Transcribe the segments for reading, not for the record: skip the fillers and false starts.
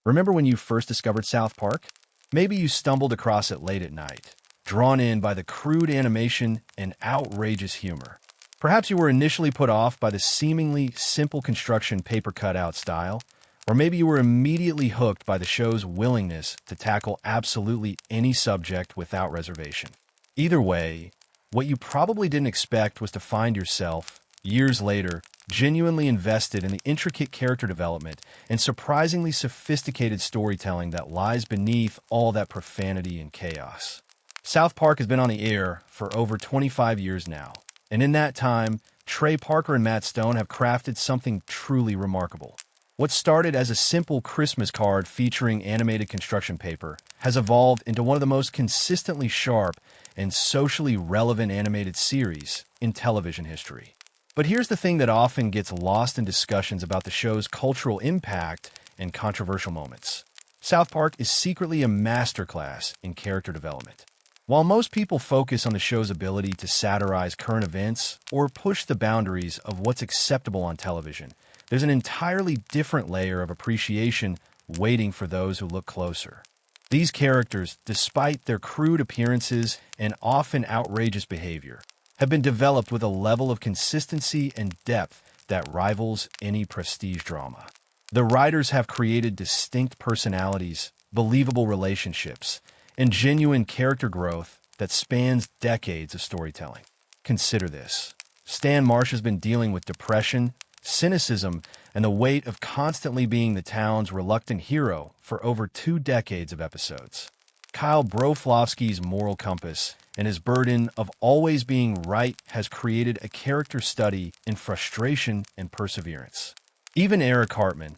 Remember when you first discovered South Park? Maybe you stumbled across it late at night, drawn in by the crude animation and outrageous humor. Perhaps you were initially put off by the seemingly simple construction paper cutout style, or maybe you were immediately hooked by the show's willingness to tackle absolutely any subject without reservation. Either way, what you probably didn't expect was to find yourself, years later, genuinely invested in the intricate character development and surprisingly sophisticated storytelling that lies beneath all that profanity and chaos. South Park has been on the air for over 25 years now, and in that time, Trey Parker and Matt Stone have crafted something truly remarkable. What started as a simple Christmas card featuring animated construction paper has evolved into one of the most consistently sharp and socially relevant animated series in television history. But here's the thing that often gets lost in discussions about the show's cultural impact and controversial moments. South Park is secretly a masterclass in character development. While most people focus on the show's ability to satirize current events or push the boundaries of what's acceptable on television, there's an entirely different layer of appreciation waiting for those who look closer. These characters, despite their crude appearances and often outrageous behavior, have been developed with a level of consistency and depth that rivals any prestige drama. The writers have created distinct personalities, believable relationships, and genuine character growth that spans decades of storytelling. Consider this. Stan Marsh has been dealing with depression, cynicism, and the weight of constantly being the town's reluctant hero for over 2 decades of episodes. Kyle Broflovsky's moral compass and his burden of always being right has created a character study in frustration and perseverance. Even Eric Hartman,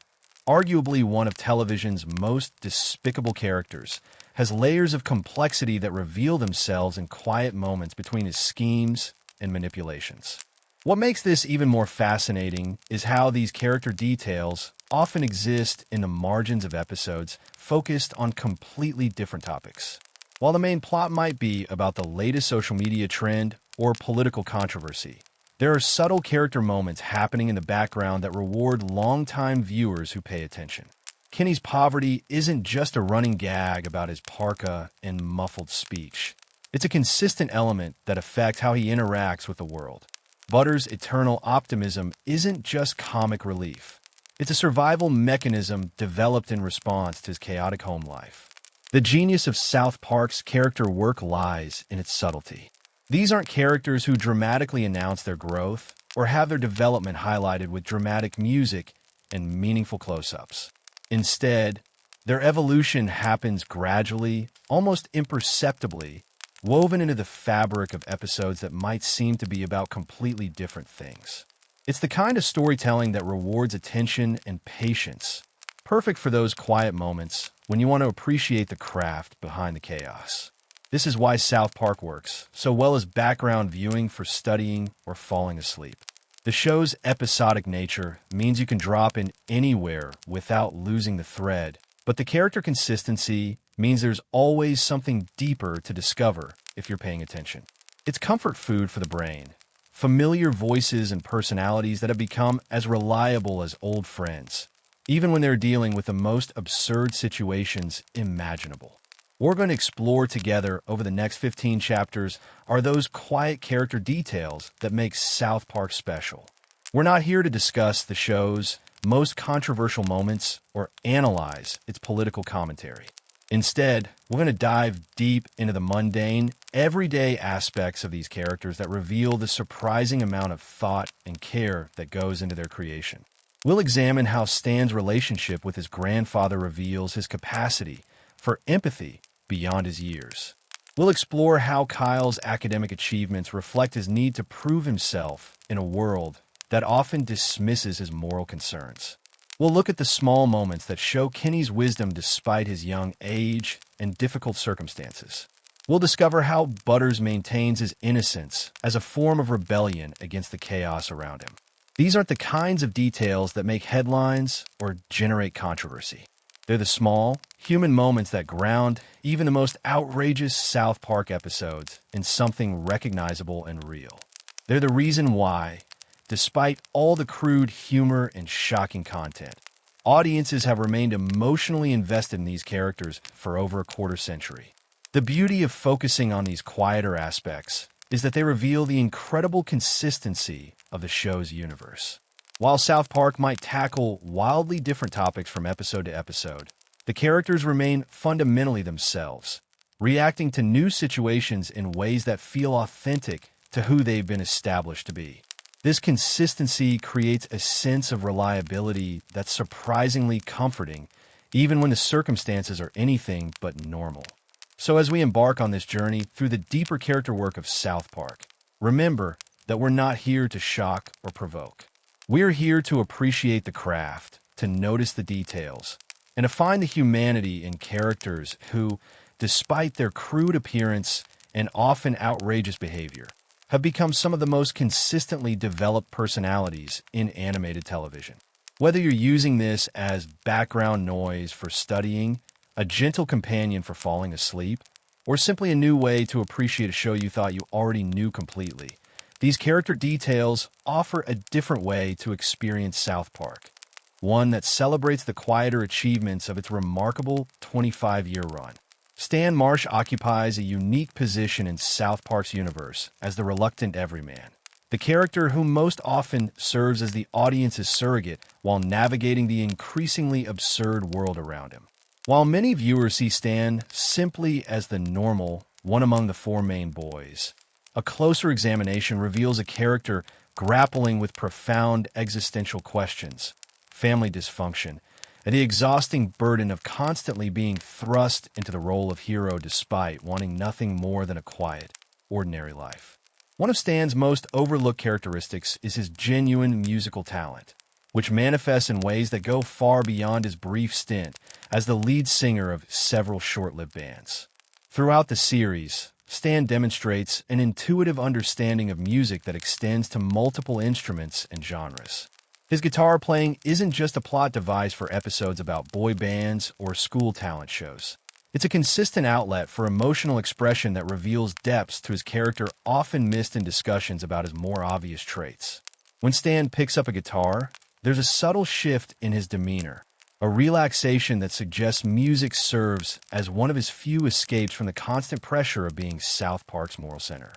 arguably one of television's most despicable characters, has layers of complexity that reveal themselves in quiet moments between his schemes and manipulations. What makes this even more fascinating is how these character details often exist in the margins of episodes focused on completely different topics. While the main plot might be about the latest social media trend or political controversy, there are subtle character moments happening in the background that reward longtime viewers who pay attention. Kenny's poverty isn't just a running gag about his parka and muffled speech. It's a consistent element that affects how he interacts with the world. Butter's eternal optimism isn't just comic relief. It's a survival mechanism developed in response to his chaotic home life. The genius of South Park's character work lies in its subtlety. These aren't characters who dramatically announce their growth or have their development highlighted with dramatic music and meaningful close-ups. Instead, their evolution happens gradually, almost imperceptibly, woven into the fabric of episodes that might seem to be about completely different things. It's the kind of storytelling that rewards attention and patience, perfect for those quiet moments when you want to appreciate the craft behind the chaos. This is why South Park works so well as background viewing for studying or falling asleep. The show's episodic nature means you can drop in anywhere without losing the thread, but the character consistency means there's always something deeper to discover if you're paying attention. It's comfort food for the brain, familiar voices and personalities that have become as reliable as old friends, even when they're dealing with the most absurd situations imaginable. What we're going to explore together over the next 15 chapters are those quiet character details that make South Park special. We're not here to discuss the show's most controversial moments or analyze its political commentary. Instead, we're going to dive deep into the mundane, everyday aspects of these characters that reveal the surprising amount of thought and care that goes into their creation. We'll examine how Stan's relationship with his grandfather reveals his capacity for empathy beyond his years. We'll explore how Kyle's academic achievements reflect his need to prove himself in a world that often dismisses his moral concerns. We'll look at the small moments that show Kenny's wisdom despite his young age and difficult circumstances. We'll discover how Butters maintains his innocence as a form of rebellion against the chaos around him. These aren't the kinds of details that make headlines or generate controversy. They're the small, human moments that ground even the most outrageous South Park episodes in something recognizable and real. They're the reason why, despite all the crude humor and shocking content, audiences have remained emotionally invested in these characters for over a quarter century. The beauty of focusing on these quieter aspects is that they reveal the incredible consistency of the show's universe. While South Park might tackle wildly different topics from episode to episode, the characters remain fundamentally themselves, reacting to new situations in ways that feel authentic to who they've been established to be. This consistency creates a sense of reliability that's surprisingly comforting, even when the circumstances are anything but normal. So as we embark on this journey through the deeper character work of South Park, remember that we're not here to shock or provoke. We're here to appreciate the craft, to notice the details, and to find the humanity in characters who, despite their crude appearance and often outrageous behavior, have become some of the most consistently developed personalities in animated television. Whether you're using this as background noise for studying, a gentle companion for falling asleep, or simply a new way to appreciate a show you thought you already knew completely, these character details offer a different way to experience South Park, one that celebrates the quieter achievements of its remarkable 25-year run. Stan Marsh occupies a unique position in South Park's universe as the reluctant everyman, the character who most often serves as the audience's surrogate while navigating the increasingly absurd world around him. While many viewers see Stan simply as the normal one among the four main boys, a closer examination reveals a character grappling with profound existential questions, family dysfunction, and the exhausting burden of constantly being thrust into the role of hero despite wanting nothing more than a quiet, ordinary life. One of Stan's most overlooked characteristics is his genuine musical talent, which manifests in ways that go far beyond his brief stint as the lead singer of several short-lived bands. Throughout the series, Stan demonstrates an intuitive understanding of music that extends to multiple instruments and genres. His guitar playing isn't just a plot device for episodes about boy bands or school talent shows. It's a consistent outlet for emotional expression that reveals depths to his character often missed in discussions about his more obvious traits. When Stan picks up a guitar, there's a subtle shift in his demeanor, a relaxation that suggests music serves as one of his few escapes from the constant pressure of being South Park's moral center.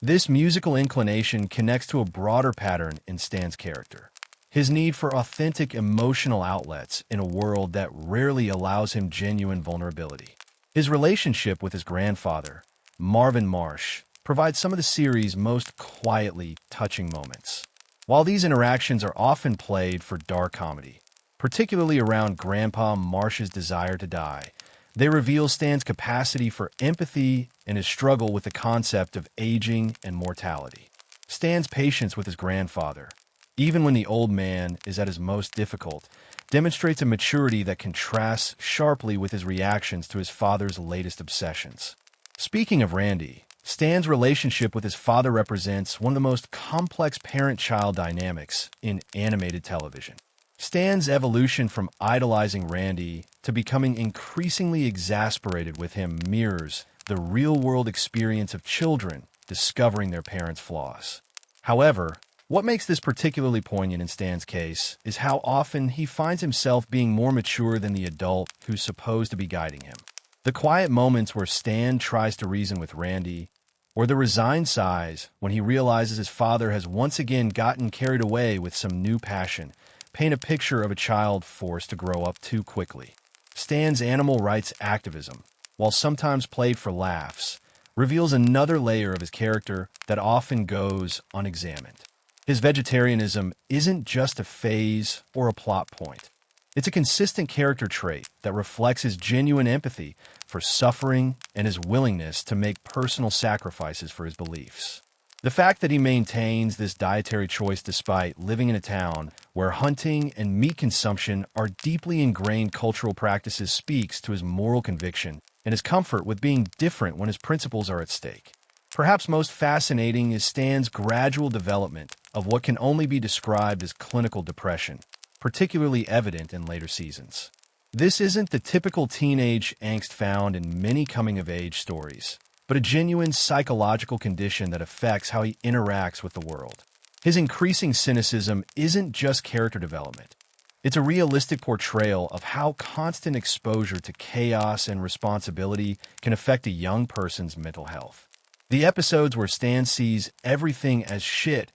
This musical inclination connects to a broader pattern in Stan's character: his need for authentic emotional outlets in a world that rarely allows him genuine vulnerability. His relationship with his grandfather, Marvin Marsh, provides some of the series' most quietly touching moments. While these interactions are often played for dark comedy, particularly around Grandpa Marsh's desire to die, they reveal Stan's capacity for empathy and his struggle with the concept of aging and mortality. Stan's patience with his grandfather, even when the old man is at his most difficult, demonstrates a maturity that contrasts sharply with his reactions to his father's latest obsessions. Speaking of Randy, Stan's relationship with his father represents one of the most complex parent-child dynamics in animated television. Stan's evolution from idolizing Randy to becoming increasingly exasperated with him mirrors the real-world experience of children discovering their parents' flaws. However, what makes this particularly poignant in Stan's case is how often he finds himself being more mature than the adult who's supposed to be guiding him. The quiet moments where Stan tries to reason with Randy, or the resigned sighs when he realizes his father has once again gotten carried away with some new passion, paint a picture of a child forced to grow up too quickly. Stan's animal rights activism, while sometimes played for laughs, reveals another layer of his character that often goes unexamined. His vegetarianism isn't just a phase or a plot point. It's a consistent character trait that reflects his genuine empathy for suffering and his willingness to make personal sacrifices for his beliefs. The fact that he maintains this dietary choice despite living in a town where hunting and meat consumption are deeply ingrained cultural practices speaks to his moral conviction and his comfort with being different when his principles are at stake. Perhaps most fascinating is Stan's gradual development of what can only be described as clinical depression, particularly evident in later seasons. This isn't the typical teenage angst found in many coming-of-age stories, but a genuine psychological condition that affects how he interacts with the world. His increasing cynicism isn't just character development. It's a realistic portrayal of how constant exposure to chaos and responsibility can affect a young person's mental health. The episodes where Stan sees everything as shit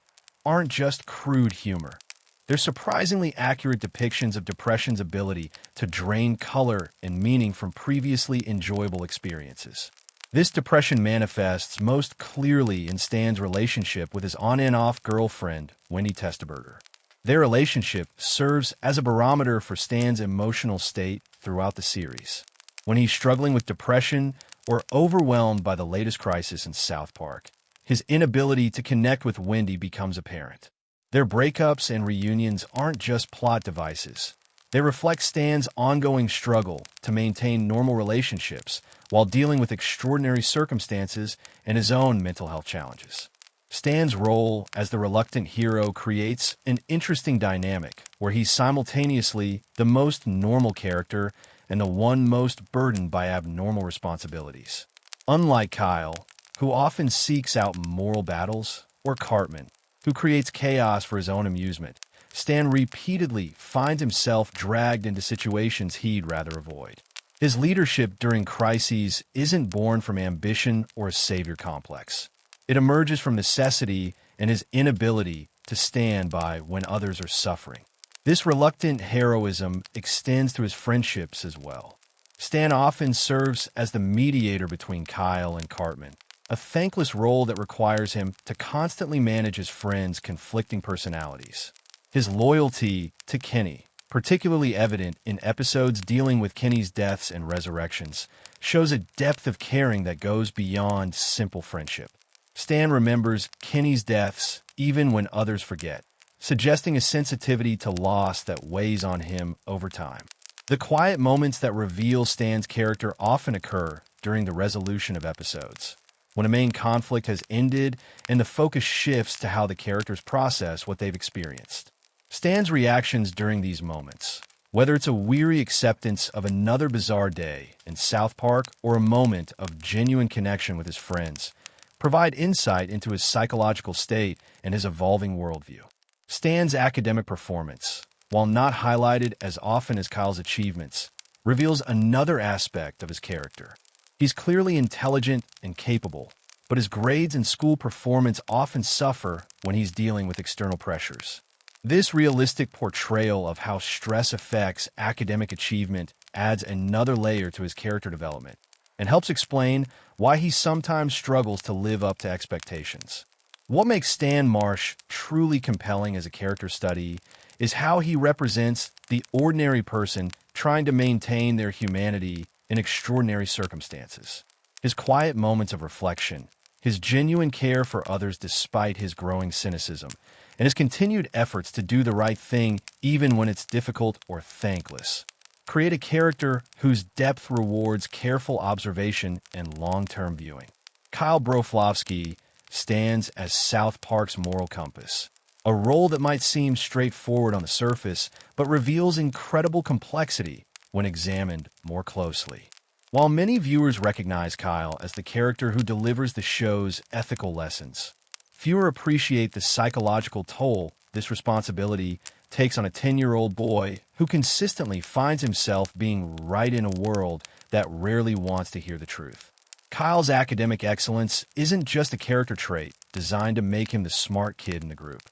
aren't just crude humor. They're surprisingly accurate depictions of depression's ability to drain color and meaning from previously enjoyable experiences. This depression manifests most clearly in Stan's relationship with his on and off girlfriend, Wendy Testaberger. Their relationship serves as a barometer for Stan's emotional state throughout the series. When he's struggling with depression or overwhelmed by the latest crisis in South Park, his inability to connect with Wendy becomes apparent. Their breakups and reunions aren't just plot devices. They reflect Stan's ongoing struggle to maintain normal relationships while dealing with extraordinary circumstances and his own mental health challenges. Stan's role as the reluctant hero creates an interesting dynamic where he's simultaneously the most normal character and the one most burdened by abnormal responsibilities. Unlike Kyle, who often seeks out moral battles, or Cartman, who creates chaos for his own amusement, Stan repeatedly finds himself dragged into situations he'd rather avoid. His leadership during crises isn't born from ambition or a savior complex. It emerges from necessity and his inability to stand by when others are suffering. This reluctant heroism extends to his friendships as well. Stan often serves as the mediator between Kyle and Cartman, a thankless role that requires him to constantly manage his friends' conflicting personalities. His loyalty to Kenny, particularly evident in episodes dealing with Kenny's deaths and resurrections, shows a depth of caring that goes beyond simple friendship. Stan remembers Kenny's deaths even when others forget, suggesting a sensitivity to loss that weighs on him over time. The quiet moments that reveal Stan's character often occur during the resolution of episodes, when a main conflict has ended and the focus shifts to how the characters process what they've experienced. Stan's reactions during these moments, whether it's a weary acceptance of another bizarre day in South Park or a moment of genuine connection with his friends, provide insight into his psychological state and his evolving worldview. Stan's academic performance, while not highlighted as often as Kyle's achievements, reveals another aspect of his character. He's clearly intelligent and capable, but his grades and school performance often suffer when he's dealing with external pressures. This realistic portrayal of how stress affects academic achievement adds another layer to his character development and helps explain why he sometimes struggles to live up to expectations. What makes Stan Marsh truly compelling as a character study is how he represents the ordinary person trying to maintain their humanity in extraordinary circumstances. His quiet moments of reflection, his genuine care for others despite his growing cynicism, and his continued efforts to do the right thing even when it's difficult or thankless, create a character whose depth rewards careful observation and long-term viewing. Kyle Broflovsky stands as South Park's moral compass, a role that might seem straightforward on the surface, but reveals incredible complexity when examined more closely. While many viewers recognize Kyle as the character who delivers the show's ethical lessons, fewer appreciate the psychological toll this responsibility takes on a 10-year-old boy who consistently finds himself being right in a world that rarely wants to hear the truth. Kyle's academic excellence isn't just a character trait designed to make him the smart kid in the group.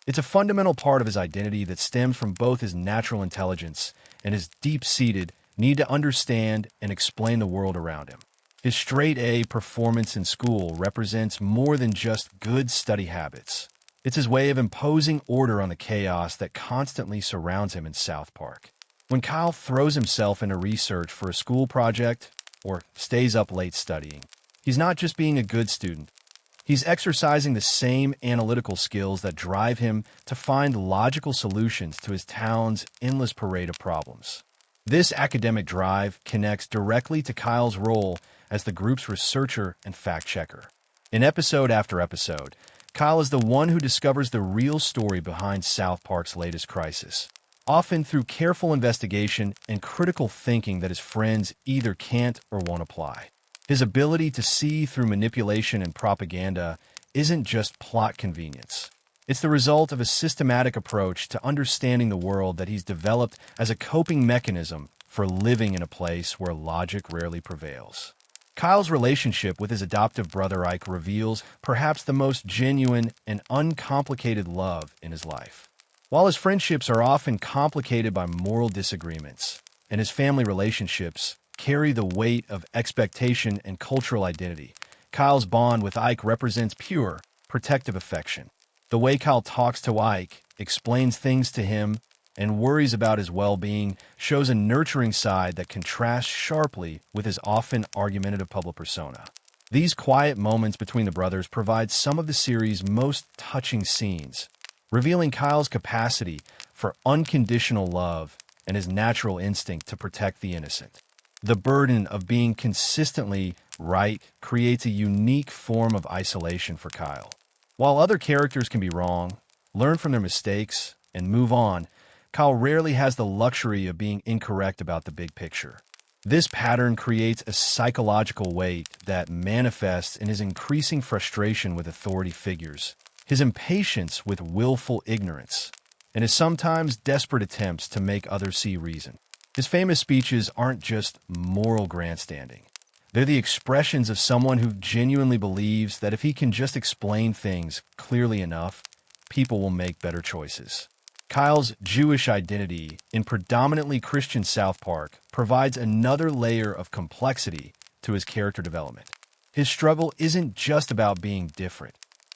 It's a fundamental part of his identity that stems from both his natural intelligence and his deep-seated need to understand and explain the world around him. His straight-A performance in school represents more than just good study habits. It's his way of imposing order on the chaos that constantly surrounds him in South Park. When Kyle throws himself into research for a school project or stays up late studying, he's not just being a good student. He's exercising the same analytical skills that drive him to find logical solutions to his town's endless parade of problems. This academic drive connects directly to Kyle's role as the group's researcher and fact-checker. In episode after episode, Kyle is the one who discovers the real story behind South Park's latest crisis, often through careful investigation and critical thinking that his friends either can't or won't apply. His ability to see through manipulation and propaganda isn't just plot convenience. It's the result of a systematic approach to understanding the world that he's developed as a coping mechanism for living in a place where logic rarely prevails. Kyle's relationship with his adoptive brother Ike reveals perhaps the most genuine and uncomplicated love in his life. While his friendships are often complicated by moral disagreements, and his family relationships carry the weight of expectation and cultural identity, Kyle's bond with Ike represents pure, protective affection. The way Kyle talks to Ike, explains things to him, and worries about his well-being shows a nurturing side that contrasts sharply with his often argumentative public persona. These quiet moments between the brothers provide some of the series' most touching scenes, revealing Kyle's capacity for unconditional love and his natural instinct to protect the innocent. The burden of being consistently right creates a unique form of isolation for Kyle. While other characters can be wrong, learn from their mistakes, and move on, Kyle rarely has the luxury of being incorrect about the big picture. This pattern creates a psychological weight that manifests in his increasing frustration with authority figures, his impatience with willful ignorance, and his sometimes desperate attempts to make others see reason. His famous speeches aren't just moral grandstanding. They're the expressions of someone who genuinely believes that if he can just explain things clearly enough, people will make better choices. Kyle's Jewish identity in predominantly Christian South Park provides another layer of complexity to his character development. His struggle isn't just about being different.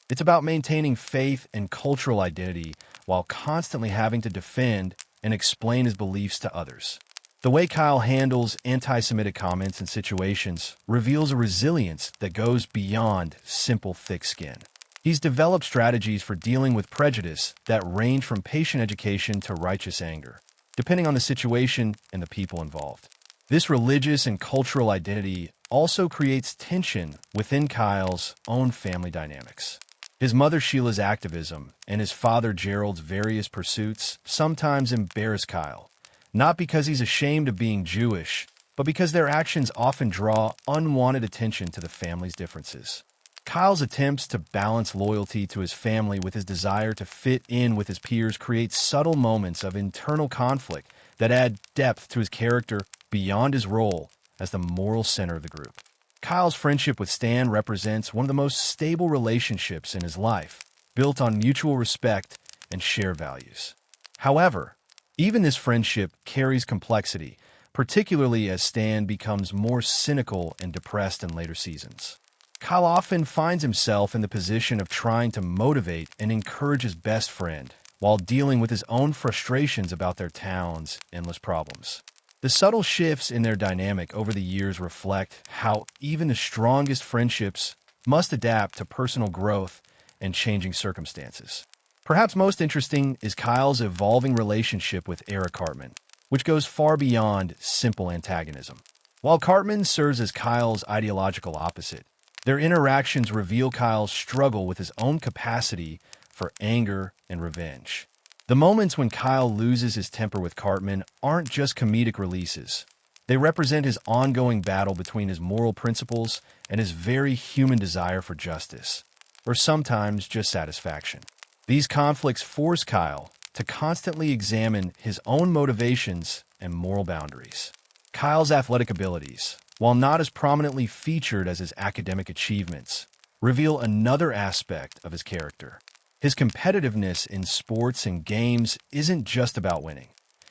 It's about maintaining faith and cultural identity while constantly having to defend and explain his beliefs to others. The way Kyle handles anti-Semitic comments and situations reveals a resilience that goes beyond simple thick skin. He's developed strategies for dealing with prejudice that range from patient education to righteous anger, depending on the situation and the people involved. This religious and cultural identity also creates tension within Kyle's own family dynamics. His mother Sheila's activism and his father Gerald's various pursuits sometimes embarrass Kyle, not because he's ashamed of being Jewish, but because their actions often draw unwanted attention to the family's differences. Kyle's attempts to balance loyalty to his family with his desire to fit in with his peers creates subtle moments of internal conflict that add depth to his character beyond his role as the moral center of the group. Kyle's friendship with Stan represents one of the most stable relationships in his life, built on mutual respect and shared values. However, even this friendship carries complexity, particularly as Stan becomes more cynical and depressed in later seasons. Kyle often finds himself in the position of trying to motivate and encourage his best friend while dealing with his own frustrations about their town's endless problems. The subtle shifts in their dynamic over the years reflect how even the strongest friendships must adapt to personal growth and changing circumstances. Perhaps most interesting is Kyle's evolving relationship with Eric Cartman, which goes far beyond simple antagonism. While Cartman serves as Kyle's ideological opposite, their interactions reveal Kyle's struggle with his own capacity for anger and revenge. The moments when Kyle loses his temper with Cartman aren't just comedic releases. They represent his ongoing battle between his moral principles and his very human desire for justice, or sometimes just satisfaction. These conflicts force Kyle to constantly examine his own motivations and moral boundaries. Kyle's athletic abilities, while not as prominently featured as his academic achievements, reveal another aspect of his character. His competitiveness in sports and games isn't just about winning.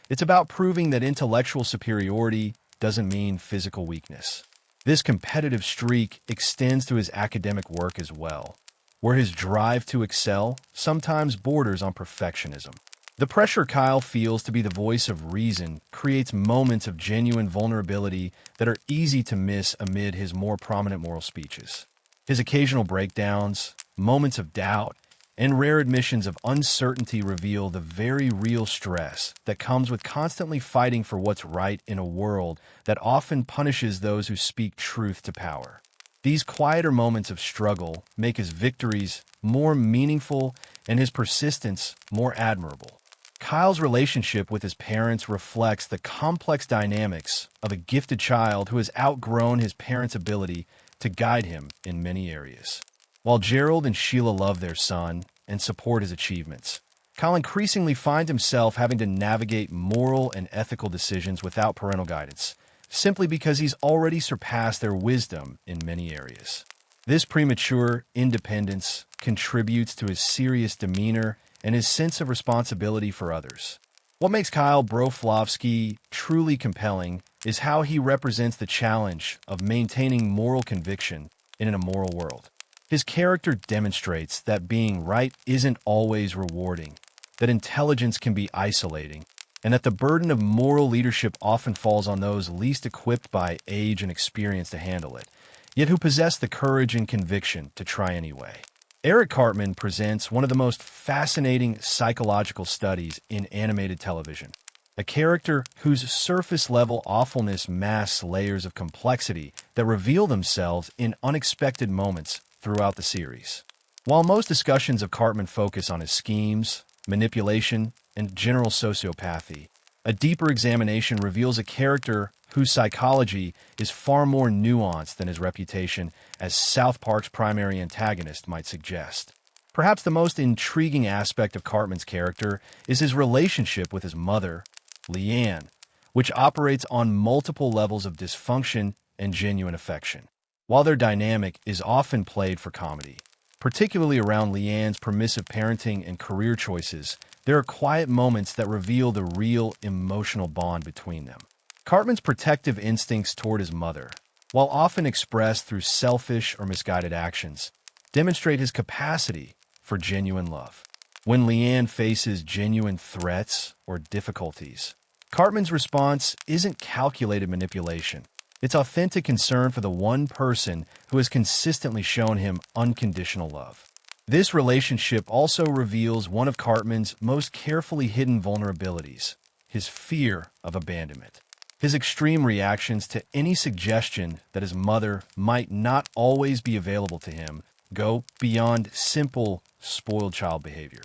It's about proving that intellectual superiority doesn't mean physical weakness. This competitive streak extends to his academic work as well, where his drive to excel sometimes borders on perfectionism. The pressure Kyle feels to be the voice of reason creates moments of genuine vulnerability that are easy to miss amid his more prominent moral speeches. His occasional breakdowns, moments of doubt, and rare admissions of uncertainty reveal the very real stress that comes with constantly fighting for what's right in a world that often punishes those who speak truth to power. These quieter moments of struggle make his victories more meaningful and his persistence more admirable. Kyle's relationship with his parents reflects the complex dynamics of a gifted child who has outgrown his parents' ability to guide him in many areas. While Gerald and Sheila love their son, and support his achievements. Kyle increasingly finds himself having to navigate moral and ethical decisions without parental guidance, simply because he's already surpassed their wisdom in many areas. This premature independence contributes to his serious demeanor and his sense of responsibility for others. What makes Kyle Broflovsky truly compelling is how he represents the challenge of maintaining moral conviction in an immoral world. His character demonstrates that being right isn't always rewarding, that intelligence can be isolating, and that the burden of moral leadership often falls on those least equipped by age and experience to handle it, yet who possess the courage and conviction to try anyway. Eric Cartman presents one of the most fascinating psychological studies in animated television, a character whose surface-level awfulness masks layers of complexity that reveal themselves in unexpected moments throughout the series. While most discussions of Cartman focus on his schemes, manipulation, and general sociopathy, a deeper examination reveals a character whose psychology is far more nuanced than his reputation as South Park's primary antagonist might suggest. Perhaps the most intriguing aspect of Cartman's character is his relationship with his mother, Leanne, which operates on multiple levels of dysfunction and genuine affection. While their dynamic is often played for comedy, particularly around Leanne's permissive parenting and career choices, there are quiet moments that reveal the real emotional bond between them. Cartman's protective instincts toward his mother, while often expressed through selfish or misguided actions, demonstrate his capacity for genuine love. When Leanne faces genuine threats or difficulties, Cartman's response isn't calculated manipulation. It's authentic concern for the one person who has consistently shown him unconditional love. This relationship also reveals one of Cartman's most carefully hidden vulnerabilities, his fear of abandonment. His extreme reactions to any suggestion that his mother might not always be available to him go beyond simple, spoiled child behavior.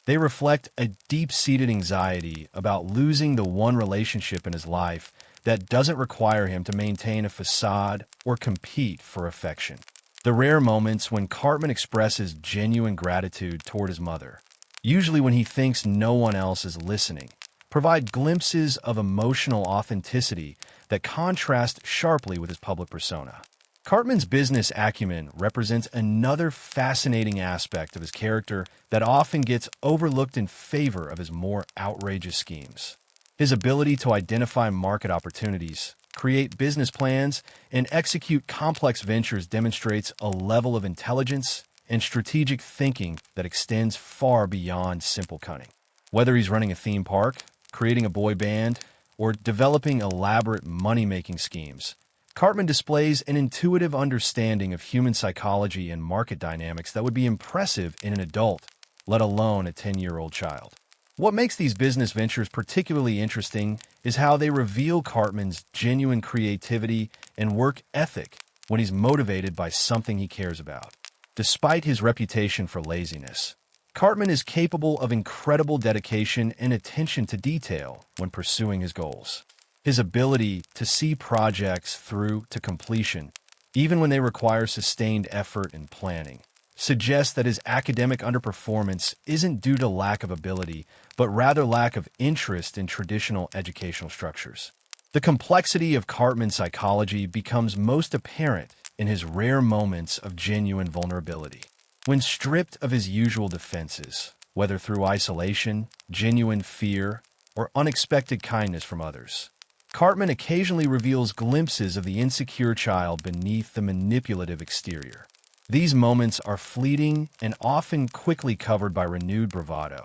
They reflect a deep-seated anxiety about losing the one relationship in his life that doesn't require him to maintain a facade or compete for affection. The rare moments when Cartman expresses genuine gratitude toward his mother, usually when he thinks no one else is listening, provide glimpses of emotional authenticity that contrast sharply with his public persona. Cartman's business acumen represents another fascinating aspect of his character that often gets overlooked in favor of his more outrageous schemes. His ability to identify market opportunities, create business plans, and execute complex ventures demonstrates a level of intelligence and strategic thinking that extends far beyond simple cunning. Whether he's running a theme park, creating a boy band, or developing elaborate money-making schemes, Cartman displays an intuitive understanding of human psychology and market dynamics that would be impressive in an adult, let alone a 10-year-old child. What makes these business ventures particularly interesting is how they reveal Cartman's genuine creativity and work ethic when he's motivated by something he cares about. Despite his reputation for laziness, Cartman is capable of incredible dedication and attention to detail when pursuing his goals. His ability to see projects through to completion, even when they require sustained effort and planning, suggests that his academic underperformance isn't due to lack of ability, but rather lack of interest in traditional educational structures. The complexity of Cartman's psychology becomes most apparent in his rare moments of genuine vulnerability. When stripped of his usual defenses, whether through isolation, genuine fear, or unexpected kindness from others, Cartman occasionally reveals glimpses of the insecure child beneath the manipulative exterior. These moments are fleeting and often quickly covered by renewed bravado,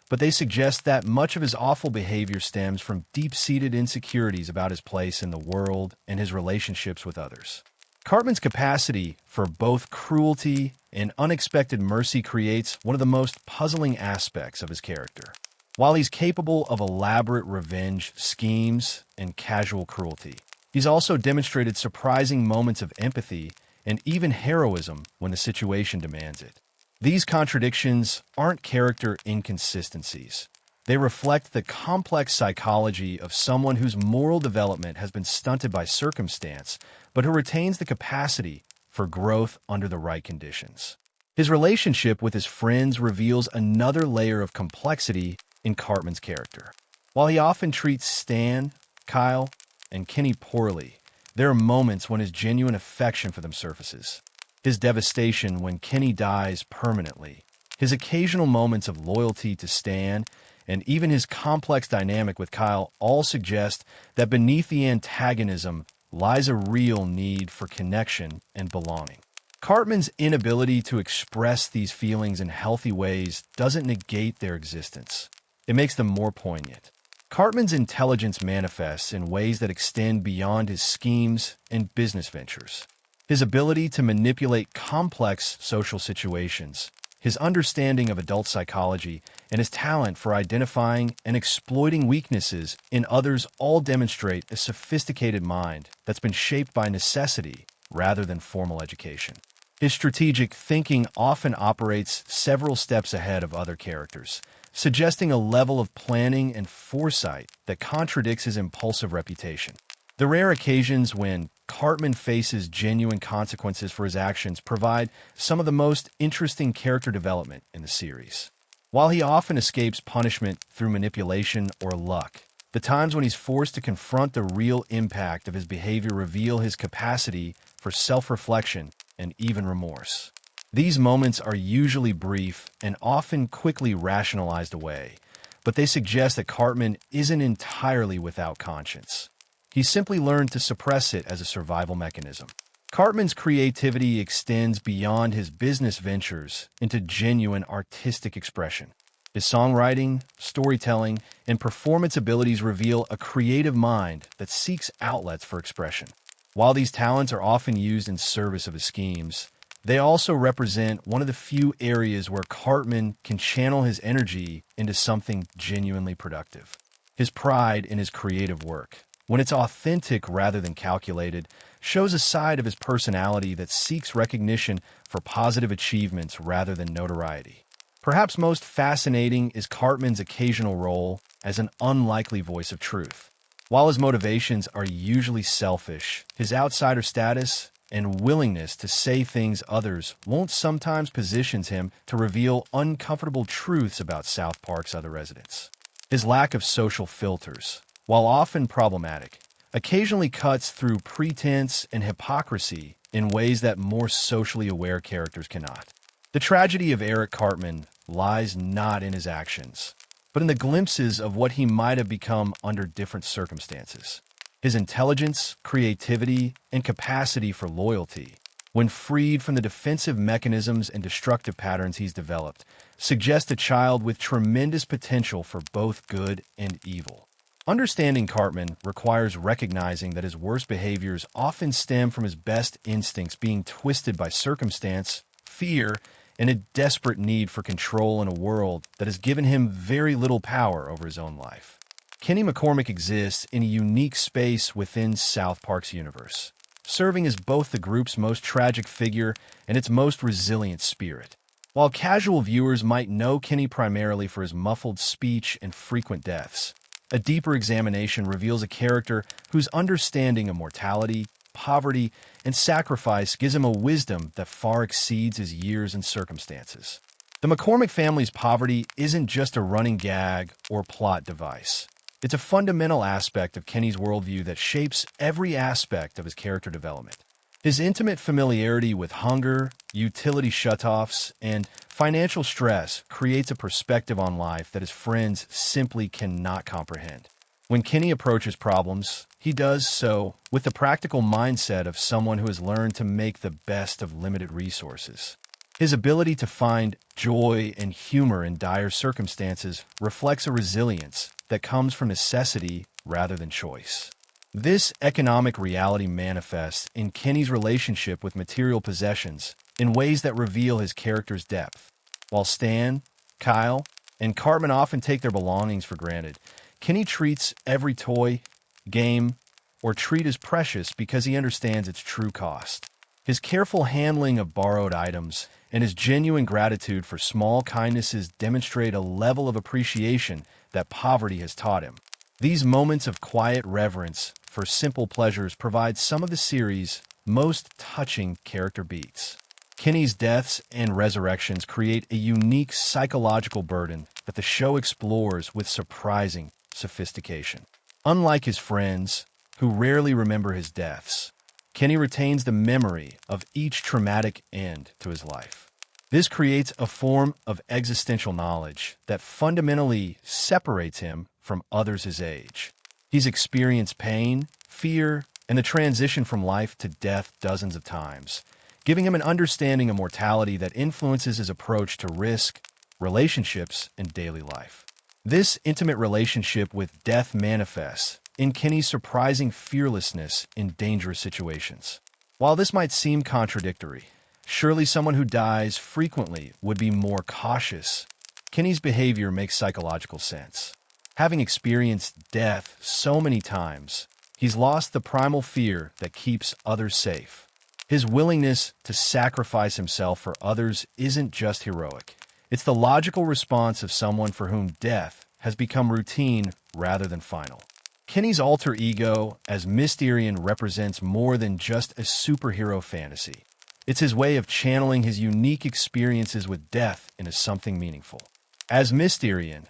but they suggest that much of his awful behavior stems from deep-seated insecurities about his place in the world and his relationships with others. Cartman's capacity for both cruelty and unexpected mercy creates one of the most puzzling aspects of his character. While he's capable of elaborate revenge schemes and casual cruelty, he's also demonstrated surprising moments of empathy and even heroism when the situation demands it. These contradictions aren't character inconsistencies. They reflect the complex psychology of someone whose moral development has been stunted by circumstance, but who retains the capacity for growth under the right conditions. His relationship with his friends reveals another layer of complexity in Cartman's character. While he often treats Stan, Kyle, and Kenny poorly, there are moments when his genuine affection for them surfaces. His devastation when Kenny dies permanently, his occasional moments of loyalty to Stan, and even his complex dynamic with Kyle all suggest that beneath the antagonism lies a real need for connection and belonging. Cartman's inability to express these feelings in healthy ways doesn't negate their existence. It makes them more poignant. Cartman's intelligence manifests in ways that extend beyond his schemes and business ventures. His ability to manipulate complex social situations, his understanding of adult psychology, and his talent for identifying and exploiting weaknesses in others all demonstrate a sophisticated mind that's been shaped by necessity rather than formal education. His strategic thinking often operates several steps ahead of other characters, suggesting a level of planning and foresight that contradicts his impulsive reputation. The rare occasions when Cartman faces genuine consequences for his actions provide some of the most interesting character development in the series. While he often escapes punishment through manipulation or luck, the times when he's forced to confront the real impact of his behavior reveal his capacity for self-reflection and even remorse. These moments are usually brief and often quickly rationalized away, but they suggest that Cartman isn't entirely without conscience. He simply learned to suppress it as a survival mechanism. Cartman's creativity extends beyond his business ventures into genuine artistic expression. His songwriting, storytelling, and performance abilities reveal a creative mind that seeks outlets for expression. While these talents are often used in service of his schemes, they also represent one of the few areas where Cartman can channel his energy into something genuinely productive. His pride in his creative work, when it's authentic rather than calculated, shows a side of his personality that seeks recognition for positive achievements rather than notoriety. Perhaps most fascinating is Cartman's occasional role as an unlikely voice of truth. While his motivations are usually selfish, his outsider status and willingness to say things others won't sometimes positions him to reveal uncomfortable truths about South Park's other residents. His lack of social filters, while often problematic, occasionally cuts through pretense and hypocrisy in ways that more socially aware characters cannot. The tragedy of Eric Cartman lies not in his actions, but in the glimpses of what he might have become under different circumstances. His intelligence, creativity, and capacity for loyalty, when freed from the defensive mechanisms and destructive patterns he's developed, suggest a child with tremendous potential for both good and evil. Understanding Cartman requires recognizing that his worst behaviors often stem from his best instincts being twisted by circumstance, fear, and a desperate need for control in a world that has given him very little power over his own life. Kenny McCormick exists in a unique space within South Park's universe, serving as both the group's most tragic figure and its most resilient spirit. While casual viewers might know Kenny primarily for his muffled speech and frequent deaths, a deeper examination reveals a character whose understanding of mortality, poverty, and sacrifice gives him a wisdom that far exceeds his years and circumstances. The McCormick family's poverty isn't just a running gag or plot device. It's a fundamental aspect of Kenny's worldview that shapes every aspect of his character development. His intimate familiarity with hunger, utility shutoffs, and financial stress creates a perspective on life that his friends simply cannot comprehend. When Kenny approaches problems, he does so with the practical mindset of someone who has learned to make the best of limited resources. His ability to find joy and humor in dire circumstances reflects a resilience that comes from necessity rather than choice. This economic reality manifests in Kenny's relationship with material possessions in ways that reveal his character's depth. While Stan, Kyle, and Cartman often take their belongings for granted, Kenny treats every toy, game, or treat as precious because he understands its true cost. His careful handling of borrowed items and his genuine gratitude for small kindnesses demonstrate a level of appreciation that poverty has taught him. These moments of quiet reverence for simple pleasures provide some of the series' most touching character beats. Kinney's deaths and resurrections create a unique psychological burden that the show explores with surprising sophistication. Unlike his friends, who rarely remember his deaths, Kinney retains the memory of each traumatic end to his life. This creates a form of existential knowledge that fundamentally separates him from others his age. He's experienced pain, fear, and the transition from life to death dozens of times, giving him an understanding of mortality that influences his approach to risk, relationships, and daily life. This intimate relationship with death manifests in Kinney's surprising fearlessness in dangerous situations. While this might seem contradictory, surely someone who dies frequently would be more cautious. Kinney's behavior makes psychological sense. Having experienced death so many times, he's lost the primal fear that keeps others safe. His willingness to sacrifice himself for others isn't just heroic. It's the logical response of someone for whom death has become routine rather than final. Kinney's alter ego as Mysterion represents more than just a superhero fantasy. It's his way of channeling his unique experiences with death into something meaningful. As Mysterion,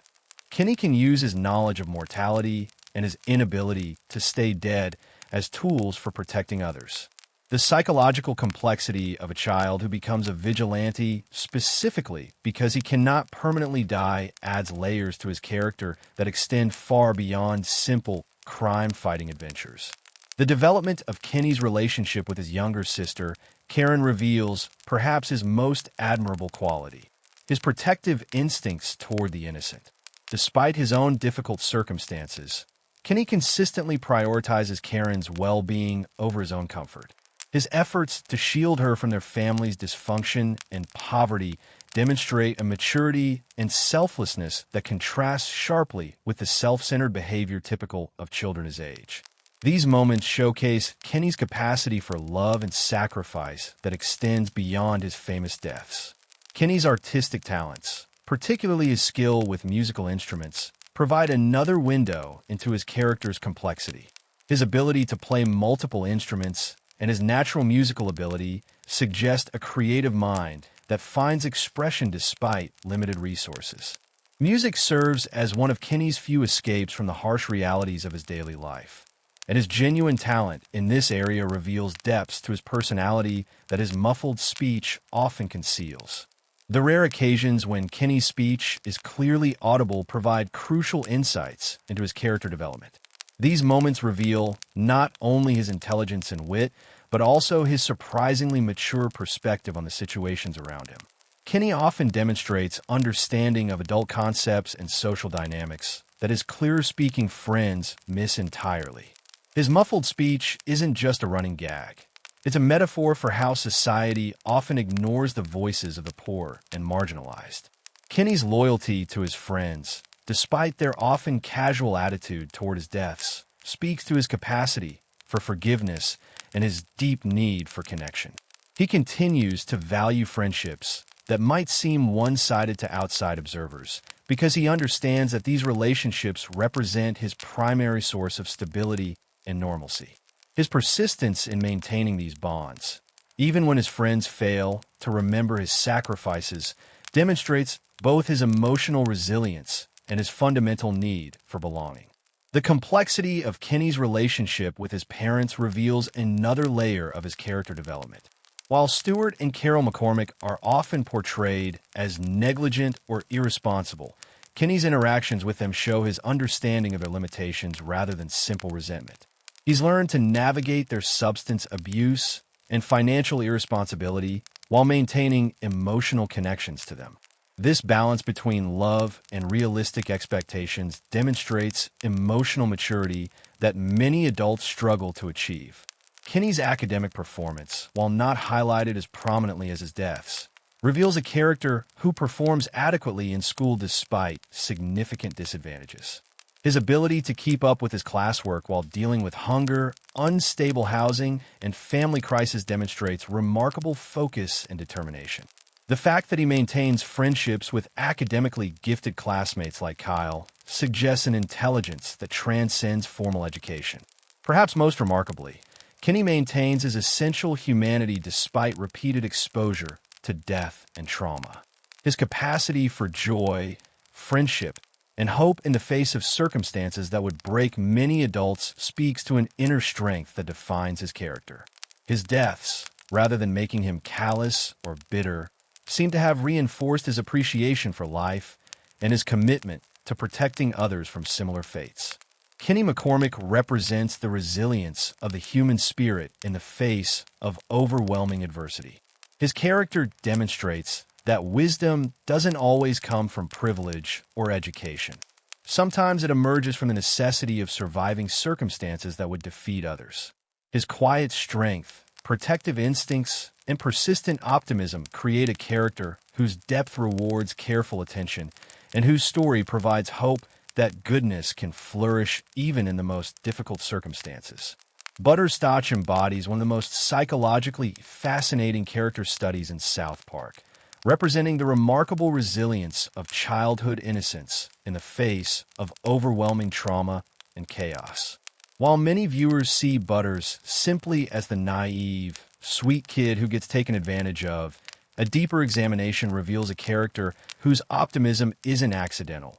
Kinney can use his knowledge of mortality and his inability to stay dead as tools for protecting others. The psychological complexity of a child who becomes a vigilante specifically because he cannot permanently die adds layers to his character that extend far beyond simple crime-fighting adventures. The development of Kinney's relationship with his younger sister, Karen, reveals perhaps his most admirable quality: his protective instincts toward the innocent. Despite his own difficult circumstances, Kinney consistently prioritizes Karen's well-being over his own comfort. His efforts to shield her from their family's dysfunction and poverty demonstrate a maturity and selflessness that contrasts sharply with the self-centered behavior typical of children his age. These moments showcase Kinney's capacity for love and sacrifice that extends beyond his famous deaths. Kinney's artistic talents, particularly his skill with musical instruments, provide another window into his character's complexity. His ability to play multiple instruments and his natural musical ability suggest a creative mind that finds expression despite limited resources. Music serves as one of Kinney's few escapes from the harsh realities of his daily life, and his genuine talent in this area reveals depths to his personality that his muffled speech often conceals. The rare occasions when Kinney's speech is clearly audible provide crucial insights into his character development. These moments reveal not only his intelligence and wit, but also his surprisingly mature perspective on the situations around him. Kinney often demonstrates understanding of adult concepts and social dynamics that his clear-speaking friends miss entirely. His muffled speech isn't just a running gag. It's a metaphor for how society often ignores the voices of the poor and marginalized. Kinney's loyalty to his friends, despite their often casual attitude toward his deaths, speaks to his capacity for forgiveness and his deep need for connection. He continues to value friendships that might seem one-sided to outside observers, because he understands that these relationships represent his primary source of stability and normalcy. His persistence in maintaining these bonds, even when his friends fail to remember his sacrifices, demonstrates both his emotional resilience and his fundamental need for belonging. The complexity of Kinney's relationship with his parents reveals another layer of his character development. While Stuart and Carol McCormick are often portrayed as negligent or irresponsible, Kinney's interactions with them show his understanding of their limitations rather than simple resentment. He's learned to navigate their substance abuse and financial irresponsibility while maintaining emotional connections to them. This balance between love and realistic expectations demonstrates emotional maturity that many adults struggle to achieve. Kinney's academic performance, while not highlighted as prominently as his deaths, reveals a character who performs adequately in school despite significant disadvantages. His ability to keep up with his classwork while dealing with hunger, unstable housing, and family crisis demonstrates remarkable focus and determination. The fact that he maintains friendships with academically gifted classmates like Kyle suggests an intelligence that transcends formal education. Perhaps most remarkably, Kenny maintains his essential humanity despite repeated exposure to death and trauma. His capacity for joy, friendship, and hope in the face of circumstances that would break many adults speaks to an inner strength that defines his character. His deaths, rather than making him callous or bitter, seem to have reinforced his appreciation for life and his commitment to protecting others from similar fates. Kenny McCormick represents the resilience of the human spirit in the face of overwhelming adversity. His character demonstrates that wisdom doesn't always come from privilege or education. Sometimes it emerges from the necessity of surviving circumstances that would defeat others. His quiet strength, protective instincts, and persistent optimism create a character whose depth rewards careful attention and whose story provides hope that goodness can flourish even in the most difficult circumstances. Butterscotch embodies one of the most psychologically fascinating character studies in South Park, representing the remarkable resilience of childhood innocence in the face of overwhelming trauma and chaos. While many viewers see Butters simply as the naive, sweet kid who gets taken advantage of, a deeper examination reveals a character whose optimism isn't accidental.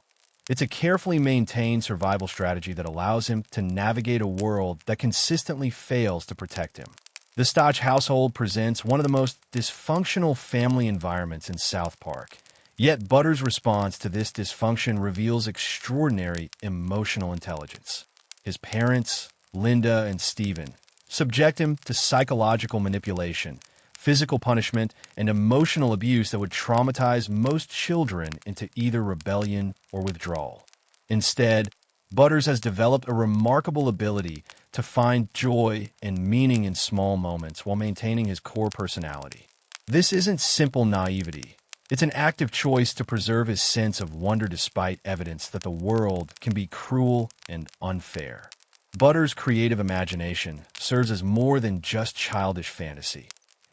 It's a carefully maintained survival strategy that allows him to navigate a world that consistently fails to protect him. The Stotch household presents one of the most dysfunctional family environments in South Park, yet Butters' response to this dysfunction reveals extraordinary emotional intelligence. His parents, Linda and Steven, subject him to psychological manipulation, physical punishment, and emotional abuse that would traumatize most children into either rebellion or withdrawal. Instead, Butters has developed a remarkable ability to find joy and meaning in small moments while maintaining his core personality. This isn't simple naivety. It's an active choice to preserve his sense of wonder despite evidence that the world can be cruel and unfair. Butters' creative imagination serves as more than just childish fantasy.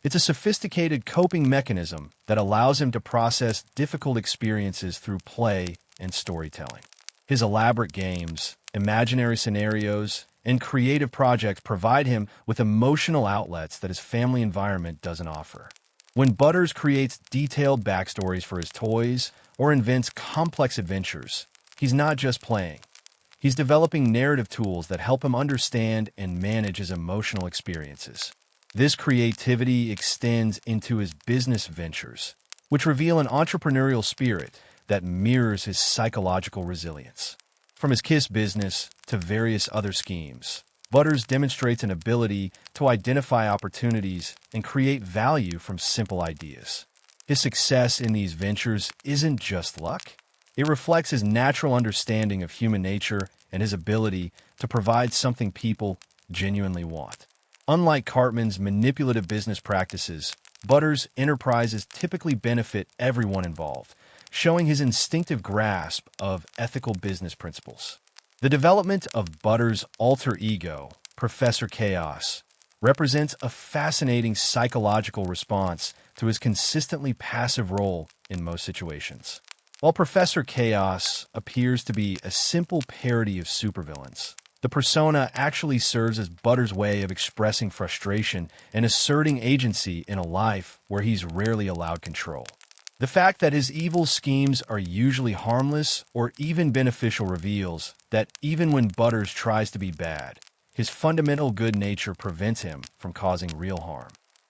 It's a sophisticated coping mechanism that allows him to process difficult experiences through play and storytelling. His elaborate games, imaginary scenarios, and creative projects provide him with emotional outlets that his family environment doesn't offer. When Butters creates detailed backstories for his toys or invents complex adventures, he's not just playing. He's developing narrative tools that help him understand and manage his emotional experiences. This creativity extends into his business ventures, which reveal an entrepreneurial spirit that mirrors his psychological resilience. From his Kiss business to various other schemes, Butters demonstrates an ability to identify opportunities and create value from simple ideas. His success in these ventures isn't just luck. It reflects his natural understanding of human nature and his ability to provide something people genuinely want. Unlike Cartman's manipulative business practices, Butters' enterprises typically benefit everyone involved, showing his instinctive grasp of ethical business principles. The development of Butters' alter ego, Professor Chaos, represents a fascinating psychological response to his consistently passive role in most situations. While Professor Chaos appears to be a simple parody of supervillains, the persona actually serves as Butters' way of expressing frustration and asserting agency in a life where he's rarely allowed control. The fact that his evil schemes are usually harmless or even beneficial reveals that even when Butters tries to be bad, his fundamental good nature prevents him from causing real harm.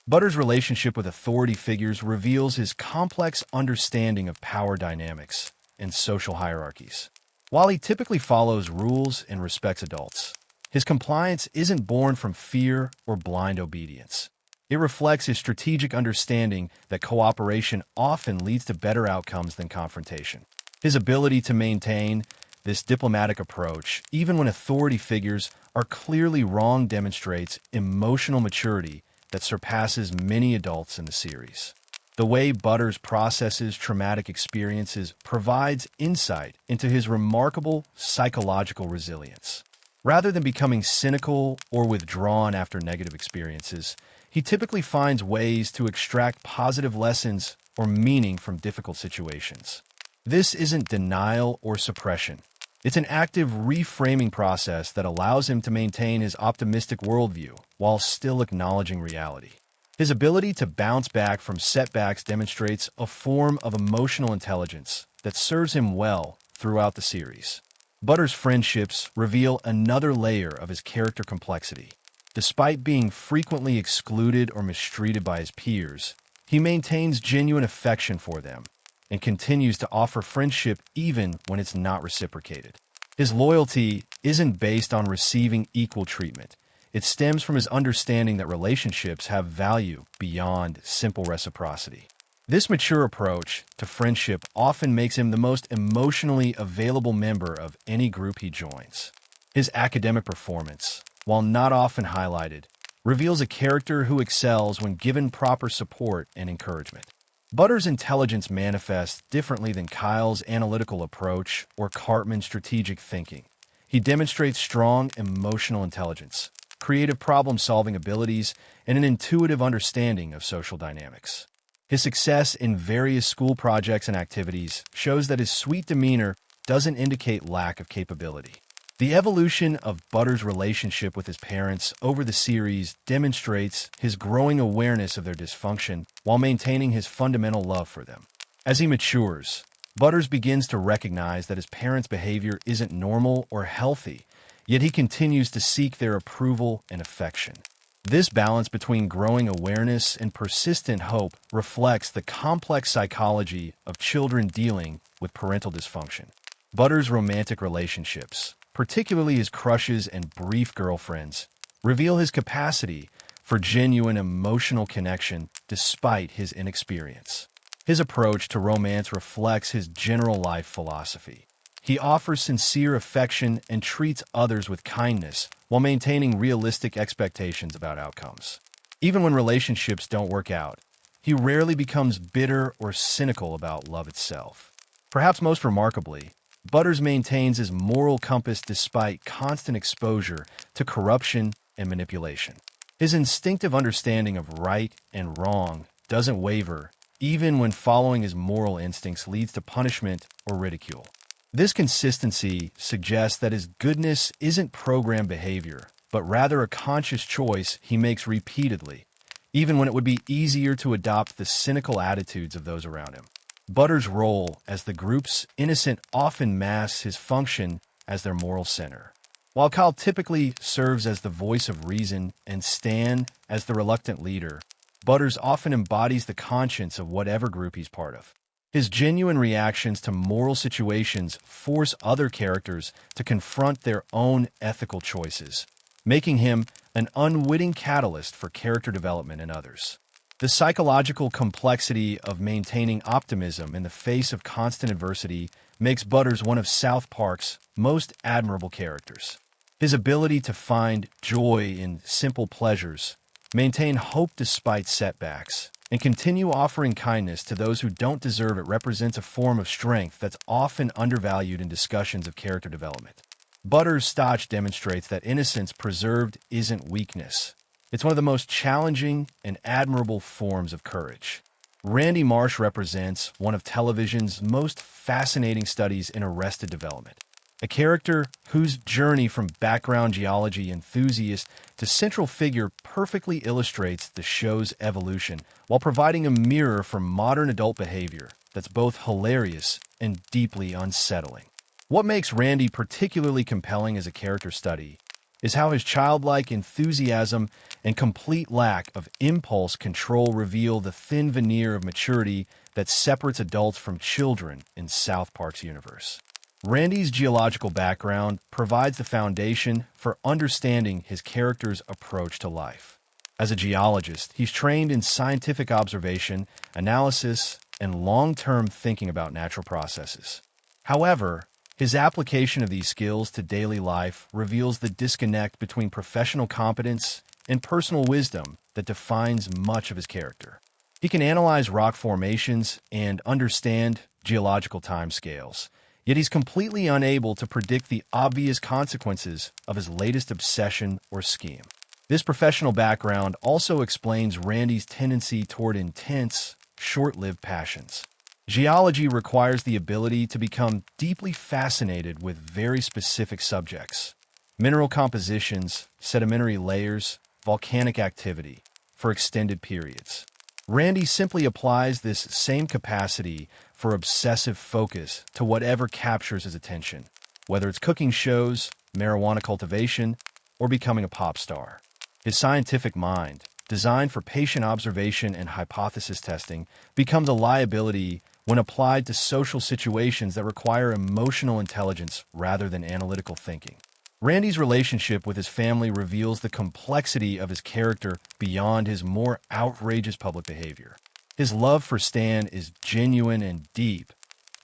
Butters' relationship with authority figures reveals his complex understanding of power dynamics and social hierarchies. While he typically follows rules and respects adults, his compliance isn't born from fear or blind obedience. It reflects his strategic understanding that cooperation often leads to better outcomes than confrontation. His ability to maintain this diplomatic approach, even when authority figures are clearly wrong, demonstrates emotional maturity that surpasses many adults in the series. The way Butters processes traumatic experiences provides insight into his remarkable psychological resilience. Rather than becoming cynical or withdrawn after negative experiences, he typically finds ways to extract positive lessons or meaning from difficult situations. This isn't denial or suppression. It's an active reframing process that allows him to maintain his optimistic worldview while still acknowledging reality. His ability to bounce back from setbacks demonstrates a form of emotional intelligence that serves him well throughout the series. Butter's friendships reveal another layer of his character complexity. Despite being frequently excluded or mistreated by his peers, he maintains genuine affection for them and continues to offer friendship even when it's not reciprocated. His loyalty isn't based on receiving equal treatment. It stems from his understanding that relationships have value beyond simple reciprocity. This mature approach to friendship often makes him the most emotionally available member of any group he joins. His academic performance, while not often highlighted, reveals a character who excels when given proper support and encouragement. Butter's intelligence manifests differently than Kyle's analytical approach or Cartman's strategic thinking. He demonstrates strong emotional intelligence, creative problem-solving abilities, and an intuitive understanding of social dynamics. His success in various school projects and activities shows that his sweet demeanor doesn't indicate lack of capability. The evolution of Butter's relationship with his parents over the series demonstrates his growing awareness of their dysfunction while maintaining his fundamental love for them. As he matures, Butters begins to recognize that his parents' behavior isn't normal or healthy, yet he continues to seek their approval and affection. This balance between growing awareness and persistent hope reflects the complex psychology of children dealing with parental dysfunction. Butter's romantic relationships, particularly his crushes and brief girlfriends, reveal his capacity for genuine emotional connection despite his inexperience. His approach to romance reflects his general life philosophy. He offers sincere affection and treats others with kindness while maintaining realistic expectations about outcomes. Even when relationships don't work out, he rarely becomes bitter or cynical about love itself. Perhaps most remarkably, Butters maintains his moral compass despite constant exposure to corruption and manipulation. His instinctive understanding of right and wrong doesn't waver, even when following his moral instincts leads to punishment or ridicule. This consistency suggests that his goodness isn't programmed behavior, but rather a conscious choice he makes repeatedly, even when it would be easier to adopt the cynical attitudes of those around him. Butter's role as the group's innocent often masks his function as their moral center. While Kyle typically serves as the voice of reason and Stan as the reluctant leader, Butters often embodies the conscience of whatever group he's part of. His genuine reactions to moral situations force other characters to confront their own ethical choices, making him an unwitting catalyst for character development in others. The psychological complexity of maintaining optimism in the face of constant adversity makes Butters one of South Park's most admirable characters. His ability to find joy in simple pleasures, maintain hope despite setbacks, and continue offering kindness to those who don't deserve it represents a form of strength that's often undervalued in discussions of character development. Butters' stodge demonstrates that innocence preserved isn't weakness. It's one of the most challenging and admirable forms of courage. Randy Marsh represents one of television's most fascinating studies in arrested development. A character whose journey from background geology enthusiast to central figure perfectly illustrates the show's evolution while providing a mirror for modern adult behavior that's both hilarious and deeply unsettling. What makes Randy particularly compelling as a character study is how his childlike enthusiasm and complete lack of impulse control reveal the thin veneer of maturity that separates adults from children in South Park's universe. Randy's geological background provides the foundation for understanding his character's approach to life. As a geologist, he's trained in scientific observation, analysis, and long-term thinking about natural processes. However, his application of these skills to daily life reveals the disconnect between professional competence and personal wisdom that defines much of his character. He can analyze rock formations and understand geological timescales, yet he's completely unable to predict the obvious consequences of his latest obsession or scheme. This professional background also explains Randy's tendency toward intense, short-lived passions. Geology requires the ability to become deeply fascinated with very specific subjects: mineral compositions, sedimentary layers, volcanic activity, for extended periods. Randy simply applies this same capacity for obsessive focus to whatever captures his attention, whether it's cooking shows, marijuana cultivation, or becoming a pop star. His scientific mind, designed for patient observation and hypothesis testing, becomes a liability when applied to social situations that require emotional intelligence rather than analytical thinking. Randy's relationship with his family reveals the complexity of his character beyond his more outrageous public behavior. His love for Stan is genuine and deep,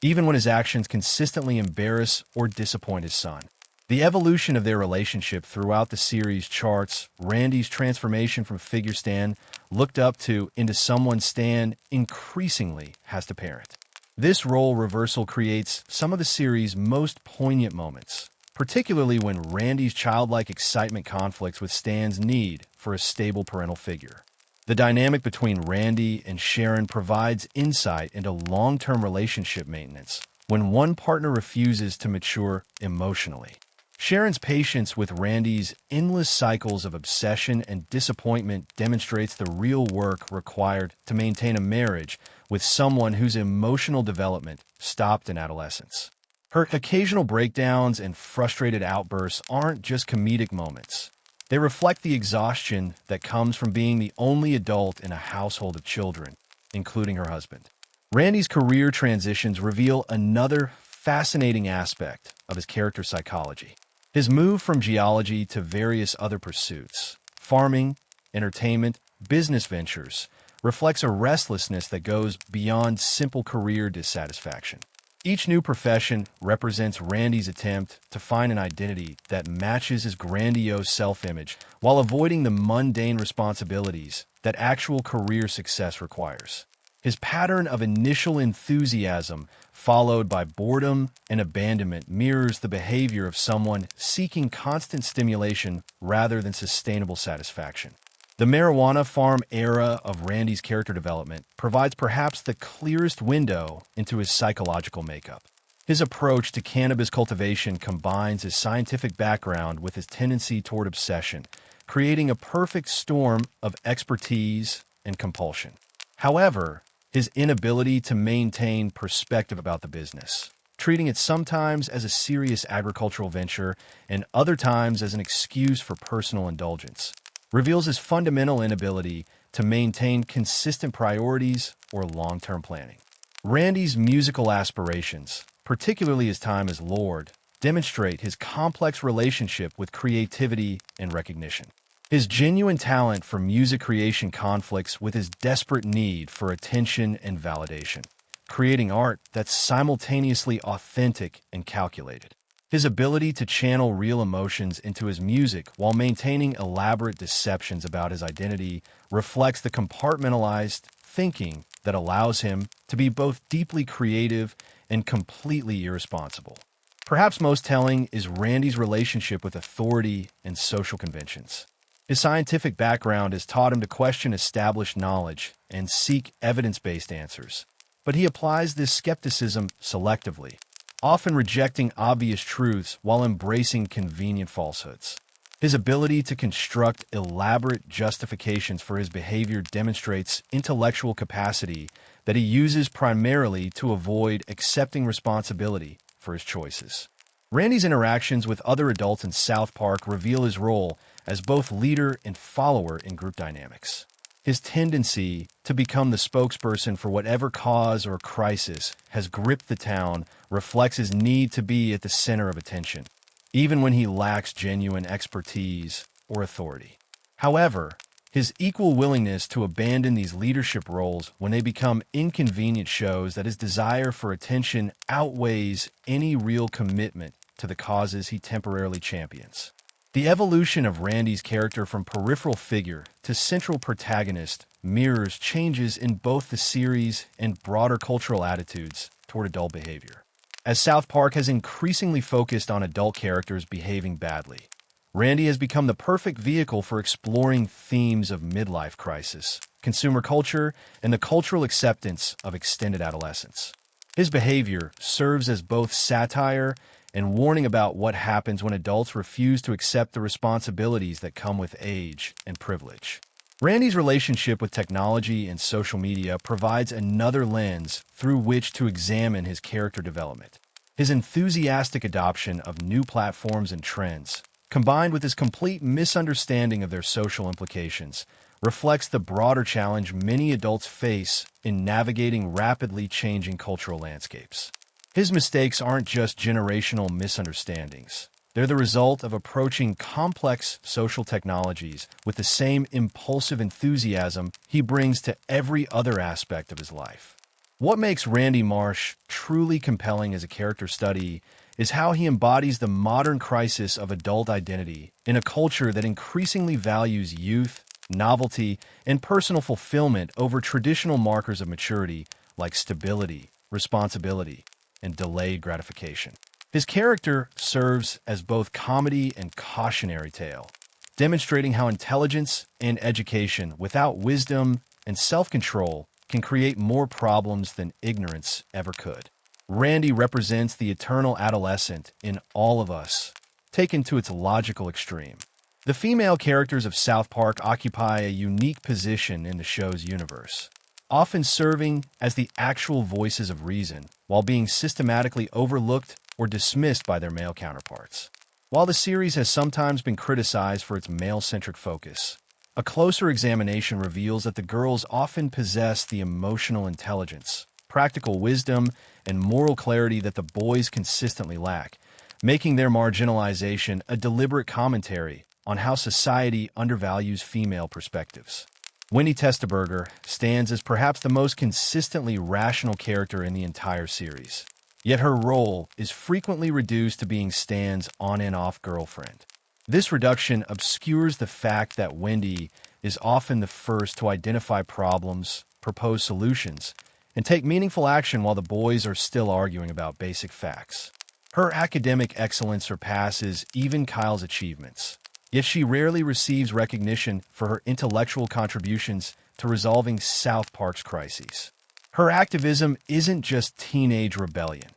even when his actions consistently embarrass or disappoint his son. The evolution of their relationship throughout the series charts Randy's transformation from figure Stan looked up to into someone Stan increasingly has to parent. This role reversal creates some of the series' most poignant moments, particularly when Randy's childlike excitement conflicts with Stan's need for a stable parental figure. The dynamic between Randy and Sharon provides insight into long-term relationship maintenance when one partner refuses to mature emotionally. Sharon's patience with Randy's endless cycles of obsession and disappointment demonstrates the real work required to maintain a marriage with someone whose emotional development stopped in adolescence. Her occasional breakdowns and frustrated outbursts aren't just comedic moments. They reflect the exhaustion that comes from being the only adult in a household of children, including her husband. Randy's career transitions reveal another fascinating aspect of his character psychology. His move from geology to various other pursuits, farming, entertainment, business ventures, reflects a restlessness that goes beyond simple career dissatisfaction. Each new profession represents Randy's attempt to find an identity that matches his grandiose self-image while avoiding the mundane responsibilities that actual career success requires. His pattern of initial enthusiasm, followed by boredom and abandonment, mirrors the behavior of someone seeking constant stimulation rather than sustainable satisfaction. The marijuana farm era of Randy's character development provides perhaps the clearest window into his psychological makeup. His approach to cannabis cultivation combines his scientific background with his tendency toward obsession, creating a perfect storm of expertise and compulsion. However, his inability to maintain perspective about the business, treating it sometimes as a serious agricultural venture and other times as an excuse for personal indulgence, reveals his fundamental inability to maintain consistent priorities or long-term planning. Randy's musical aspirations, particularly his time as Lord, demonstrate his complex relationship with creativity and recognition. His genuine talent for music creation conflicts with his desperate need for attention and validation, creating art that's simultaneously authentic and calculated. His ability to channel real emotions into his music while maintaining elaborate deceptions about his identity reflects the compartmentalized thinking that allows him to be both deeply creative and completely irresponsible. Perhaps most telling is Randy's relationship with authority and social conventions. His scientific background has taught him to question established knowledge and seek evidence-based answers, but he applies this skepticism selectively, often rejecting obvious truths while embracing convenient falsehoods. His ability to construct elaborate justifications for his behavior demonstrates intellectual capacity that he uses primarily to avoid accepting responsibility for his choices. Randy's interactions with other adults in South Park reveal his role as both leader and follower in group dynamics. His tendency to become the spokesperson for whatever cause or crisis has gripped the town reflects his need to be at the center of attention, even when he lacks genuine expertise or authority. However, his equal willingness to abandon these leadership roles when they become inconvenient shows that his desire for attention outweighs any real commitment to the causes he temporarily champions. The evolution of Randy's character from peripheral figure to central protagonist mirrors changes in both the series and broader cultural attitudes toward adult behavior. As South Park has increasingly focused on adult characters behaving badly, Randy has become the perfect vehicle for exploring themes of midlife crisis, consumer culture, and the cultural acceptance of extended adolescence. His behavior serves as both satire and warning about what happens when adults refuse to accept the responsibilities that come with age and privilege. Randy's relationship with technology and social media provides another lens through which to examine his character development. His enthusiastic adoption of new platforms and trends, combined with his complete misunderstanding of their social implications, reflects the broader challenge many adults face in navigating rapidly changing cultural landscapes. His mistakes aren't just generational misunderstandings. They're the result of approaching complex social technologies with the same impulsive enthusiasm he brings to every other aspect of his life. What makes Randy Marsh truly compelling as a character study is how he embodies the modern crisis of adult identity in a culture that increasingly values youth, novelty, and personal fulfillment over traditional markers of maturity like stability, responsibility, and delayed gratification. His character serves as both comedy and cautionary tale, demonstrating how intelligence and education without wisdom and self-control can create more problems than ignorance ever could. Randy represents the eternal adolescent in all of us, taken to its logical extreme. The female characters of South Park occupy a unique position in the show's universe, often serving as the actual voices of reason while being systematically overlooked or dismissed by their male counterparts. While the series has sometimes been criticized for its male-centric focus, a closer examination reveals that the girls often possess the emotional intelligence, practical wisdom, and moral clarity that the boys consistently lack, making their marginalization a deliberate commentary on how society undervalues female perspectives. Wendy Testaberger stands as perhaps the most consistently rational character in the entire series, yet her role is frequently reduced to being Stan's on and off girlfriend. This reduction obscures the fact that Wendy is often the first to identify problems, propose solutions, and take meaningful action while the boys are still arguing about basic facts. Her academic excellence surpasses even Kyle's achievements, yet she rarely receives recognition for her intellectual contributions to resolving South Park's crises. Her activism isn't just teenage rebellion.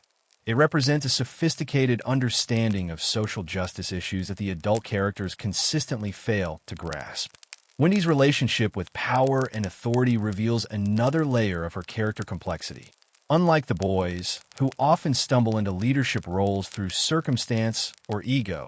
It represents a sophisticated understanding of social justice issues that the adult characters consistently fail to grasp. Wendy's relationship with power and authority reveals another layer of her character complexity. Unlike the boys, who often stumble into leadership roles through circumstance or ego,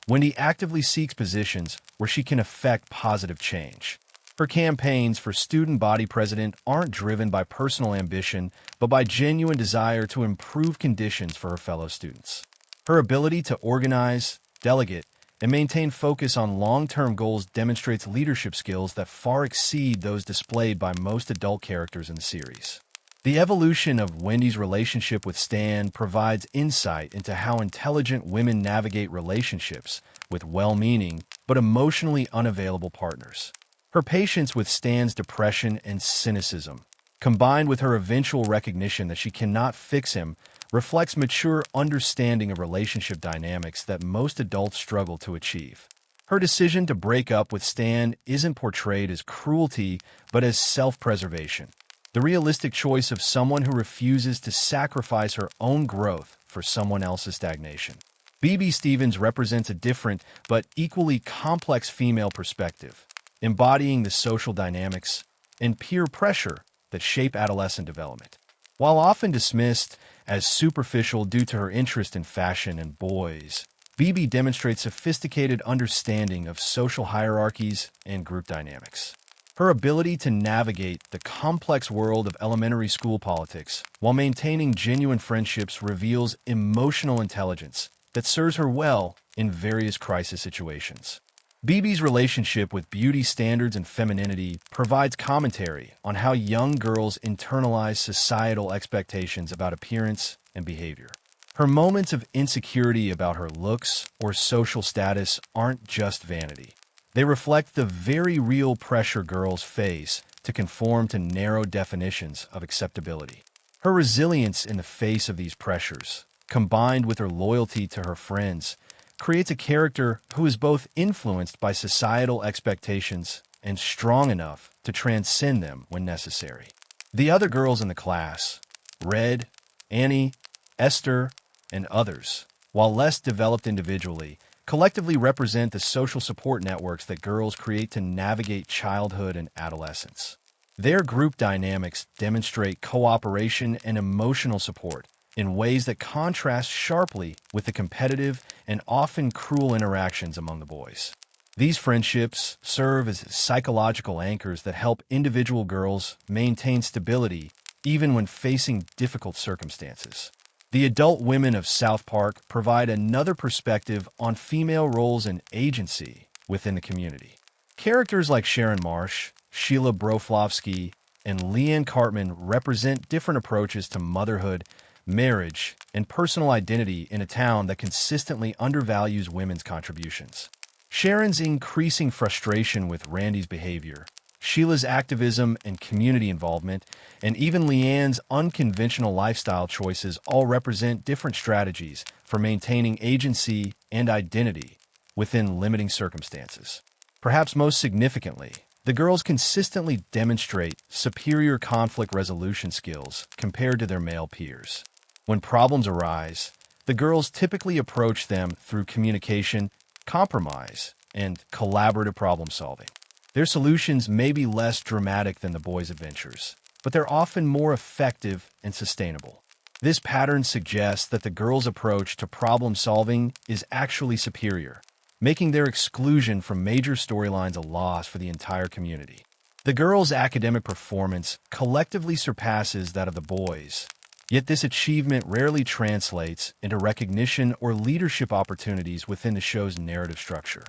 Wendy actively seeks positions where she can effect positive change. Her campaigns for student body president aren't driven by personal ambition, but by genuine desire to improve conditions for her fellow students. Her ability to organize, delegate, and maintain focus on long-term goals demonstrates leadership skills that far exceed those displayed by most adult characters in the series. The evolution of Wendy's relationship with Stan provides insight into how intelligent women navigate relationships with well-meaning but emotionally unavailable partners. Her patience with Stan's depression and cynicism, combined with her eventual recognition that she cannot fix him, reflects mature understanding of relationship dynamics that most adults struggle to achieve. Her decision to break up with Stan isn't portrayed as cruelty, but as self-preservation, the realistic choice of someone who refuses to sacrifice her own growth for someone else's stagnation. B.B. Stevens represents a different but equally complex female perspective, embodying the social dynamics and peer pressure that shape adolescent development. While often dismissed as superficial due to her interest in fashion and boys, BB demonstrates sophisticated understanding of social hierarchies and group dynamics. Her ability to navigate the complex world of elementary school politics while maintaining genuine friendships reveals emotional intelligence that serves her well in various crisis situations. BB's relationship with beauty standards and femininity provides commentary on how young girls internalize societal expectations about appearance and behavior. Her moments of insecurity about her looks or social status aren't just vanity. They reflect the very real pressure girls face to conform to narrow definitions of acceptability. Her resilience in the face of these pressures, combined with her loyalty to her friends, creates a character who is both influenced by societal expectations and strong enough to transcend them when necessary. The other girls in the class, Red, Annie, Esther, and others, while less developed individually, collectively represent the social support networks that girls create to navigate childhood and adolescence. Their group dynamics demonstrate cooperation and emotional support in ways that contrast sharply with the competitive and often cruel interactions among the boys. These friendships serve as psychological anchors that help individual girls maintain stability even when facing difficult circumstances. The adult women of South Park provide another perspective on female roles and agency within the community. Characters like Sharon Marsh, Sheila Broflovsky, and Leanne Cartman represent different approaches to motherhood, marriage, and personal identity in a town that consistently undervalues women's contributions. Sharon's increasing frustration with Randy's behavior, Sheila's activism and community involvement, and even Leanne's unconventional lifestyle choices all represent different strategies for maintaining agency and identity within limiting circumstances. Perhaps most significantly, the girls consistently demonstrate superior conflict resolution skills compared to their male peers. When problems arise, the girls typically approach them through communication, compromise, and collaborative problem solving. Their solutions may be less dramatic than the boys' adventures, but they're often more effective and sustainable. This pattern suggests that the girls' approach to problem solving is actually superior, making their exclusion from major storylines a loss for the entire community. The girls' academic performance collectively surpasses that of the boys, yet this achievement rarely translates into recognition or leadership opportunities within the show's narrative structure.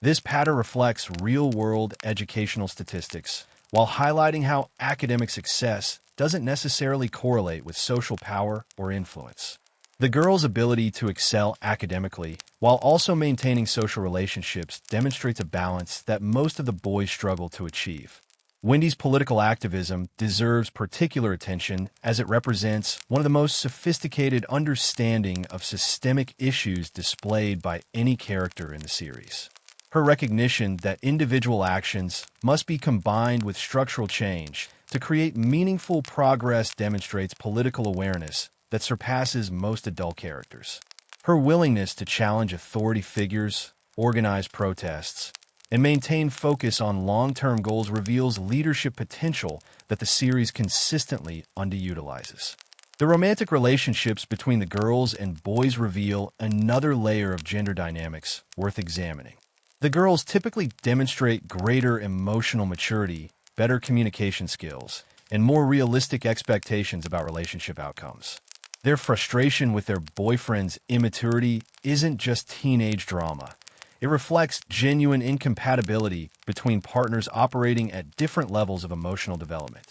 This pattern reflects real-world educational statistics, while highlighting how academic success doesn't necessarily correlate with social power or influence. The girls' ability to excel academically while also maintaining social relationships demonstrates a balance that most of the boys struggle to achieve. Wendy's political activism deserves particular attention as it represents one of the most sophisticated understanding of systemic issues displayed by any character in the series. Her recognition that individual actions must be combined with structural change to create meaningful progress demonstrates political awareness that surpasses most adult characters. Her willingness to challenge authority figures, organize protests, and maintain focus on long-term goals reveals leadership potential that the series consistently underutilizes. The romantic relationships between the girls and boys reveal another layer of gender dynamics worth examining. The girls typically demonstrate greater emotional maturity, better communication skills, and more realistic expectations about relationship outcomes. Their frustration with their boyfriend's immaturity isn't just teenage drama. It reflects genuine incompatibility between partners operating at different levels of emotional development.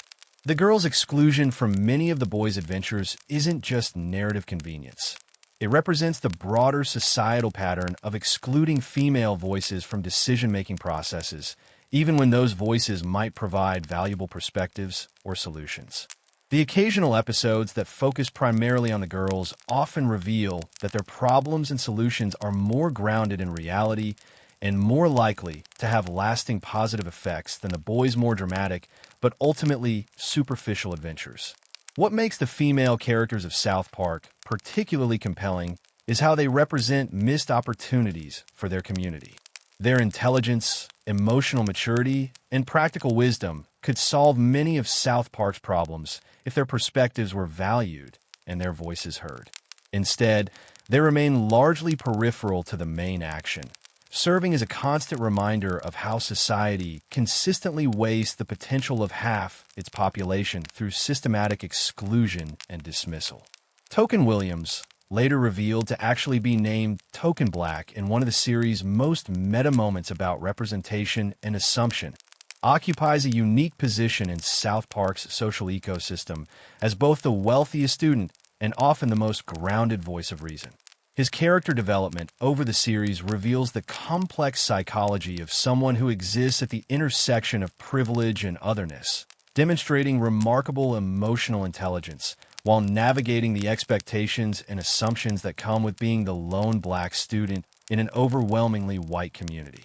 The girls' exclusion from many of the boys' adventures isn't just narrative convenience. It represents the broader societal pattern of excluding female voices from decision-making processes, even when those voices might provide valuable perspectives or solutions. The occasional episodes that focus primarily on the girls often reveal that their problems and solutions are more grounded in reality and more likely to have lasting positive effects than the boys' more dramatic but ultimately superficial adventures. What makes the female characters of South Park particularly compelling is how they represent missed opportunities for their community. Their intelligence, emotional maturity, and practical wisdom could solve many of South Park's problems if their perspectives were valued and their voices heard. Instead, they remain largely peripheral to the main action, serving as a constant reminder of how society consistently wastes the potential of half its population through systematic exclusion and dismissal. Token Williams, later revealed to actually be named Token Black in one of the series' most meta moments about representation and assumption, occupies a unique position in South Park's social ecosystem as both the wealthiest student and often the most grounded voice of reason. His character development over the series reveals the complex psychology of someone who exists at the intersection of privilege and otherness, demonstrating remarkable emotional intelligence while navigating the expectations and assumptions that come with being the lone black student in an overwhelmingly white community.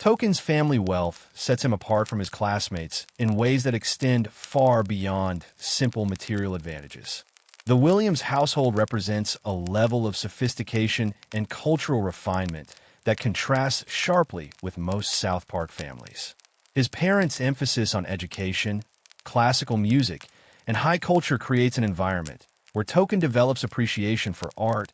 Token's family wealth sets him apart from his classmates in ways that extend far beyond simple material advantages. The Williams household represents a level of sophistication and cultural refinement that contrasts sharply with most South Park families. His parents' emphasis on education, classical music, and high culture creates an environment where Token develops appreciation for art,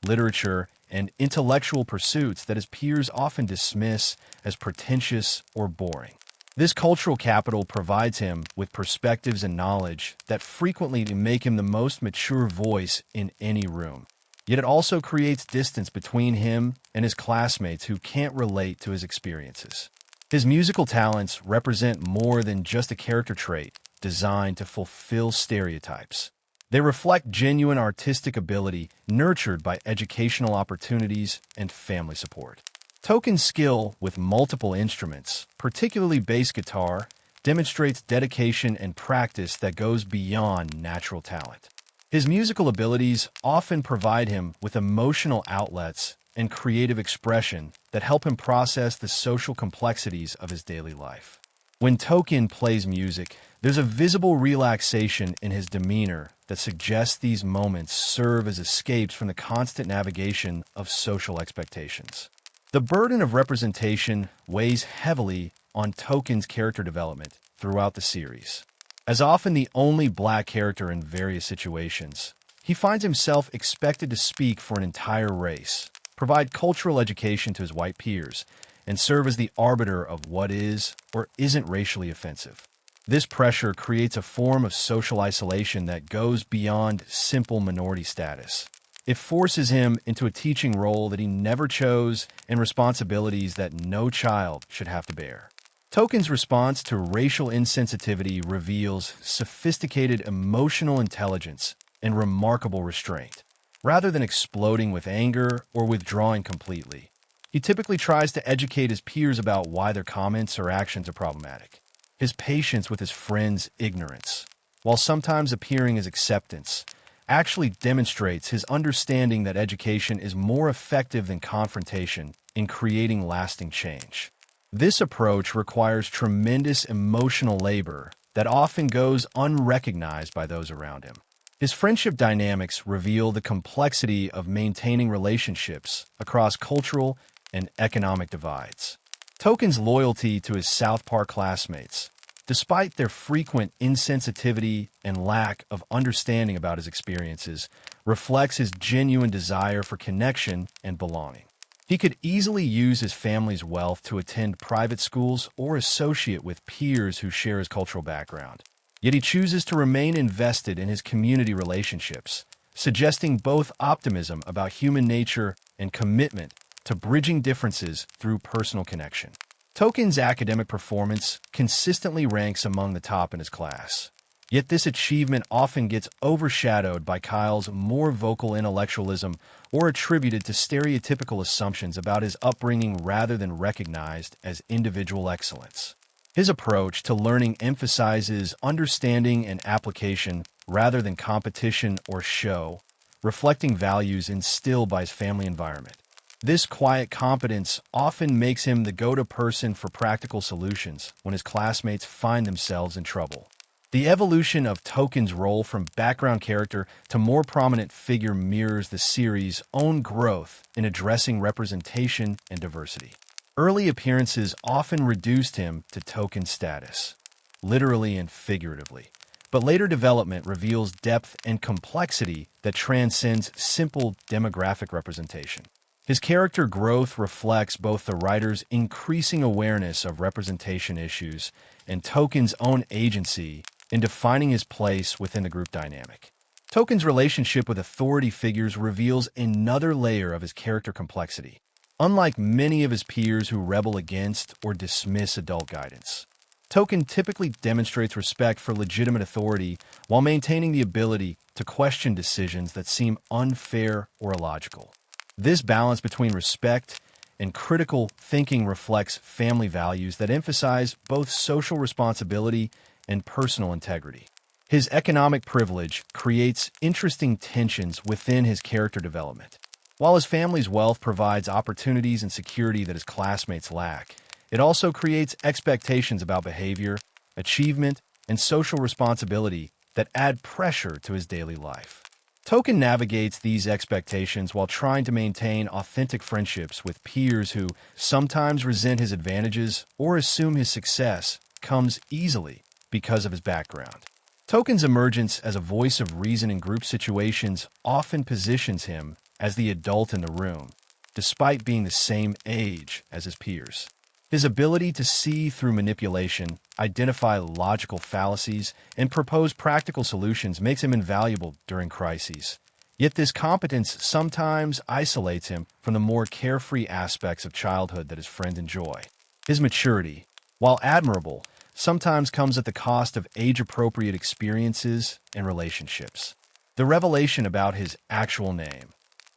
literature, and intellectual pursuits that his peers often dismiss as pretentious or boring. This cultural capital provides him with perspectives and knowledge that frequently make him the most mature voice in any room. Yet it also creates distance between him and his classmates who can't relate to his experiences. His musical talents represent more than just a character trait designed to fulfill stereotypes. They reflect genuine artistic ability nurtured by educational opportunities and family support. Token's skill with multiple instruments, particularly bass guitar, demonstrates dedication and practice that goes beyond natural talent. His musical abilities often provide him with emotional outlets and creative expression that help him process the social complexities of his daily life. When Token plays music, there's a visible relaxation in his demeanor that suggests these moments serve as escapes from the constant navigation of social expectations. The burden of representation weighs heavily on Token's character development throughout the series. As often the only black character in various situations, he finds himself expected to speak for an entire race, provide cultural education to his white peers, and serve as the arbiter of what is or isn't racially offensive. This pressure creates a form of social isolation that goes beyond simple minority status. It forces him into a teaching role that he never chose and responsibilities that no child should have to bear. Token's response to racial insensitivity reveals sophisticated emotional intelligence and remarkable restraint. Rather than exploding with anger or withdrawing completely, he typically tries to educate his peers about why their comments or actions are problematic. His patience with his friends' ignorance, while sometimes appearing as acceptance, actually demonstrates his understanding that education is more effective than confrontation in creating lasting change. This approach requires tremendous emotional labor that often goes unrecognized by those around him. His friendship dynamics reveal the complexity of maintaining relationships across cultural and economic divides. Token's loyalty to his South Park classmates, despite their frequent insensitivity and lack of understanding about his experiences, reflects his genuine desire for connection and belonging. He could easily use his family's wealth to attend private schools or associate with peers who share his cultural background. Yet he chooses to remain invested in his community relationships, suggesting both optimism about human nature and commitment to bridging differences through personal connection. Token's academic performance consistently ranks among the top in his class. Yet this achievement often gets overshadowed by Kyle's more vocal intellectualism or attributed to stereotypical assumptions about his upbringing rather than recognized as individual excellence. His approach to learning emphasizes understanding and application rather than competition or show, reflecting values instilled by his family environment. This quiet competence often makes him the go-to person for practical solutions when his classmates find themselves in trouble. The evolution of Token's role from background character to more prominent figure mirrors the series' own growth in addressing representation and diversity. Early appearances often reduced him to token status, literally and figuratively, but later development reveals depth and complexity that transcends simple demographic representation. His character growth reflects both the writer's increasing awareness of representation issues and Token's own agency in defining his place within the group dynamic. Token's relationship with authority figures reveals another layer of his character complexity. Unlike many of his peers who rebel against or dismiss adult guidance, Token typically demonstrates respect for legitimate authority while maintaining the ability to question decisions that seem unfair or illogical. This balance between respect and critical thinking reflects family values that emphasize both social responsibility and personal integrity. His economic privilege creates interesting tensions within his character development. While his family's wealth provides opportunities and security that his classmates lack, It also creates expectations about behavior, achievement, and social responsibility that add pressure to his daily life. Token navigates these expectations while trying to maintain authentic friendships with peers who sometimes resent his advantages or assume his success comes easily because of his background. Token's emergence as a voice of reason in group situations often positions him as the adult in the room, despite being the same age as his peers. His ability to see through manipulation, identify logical fallacies, and propose practical solutions makes him invaluable during crises. Yet this competence sometimes isolates him from the more carefree aspects of childhood that his friends enjoy. His maturity, while admirable, sometimes comes at the cost of age-appropriate experiences and relationships. The revelation about his actual name,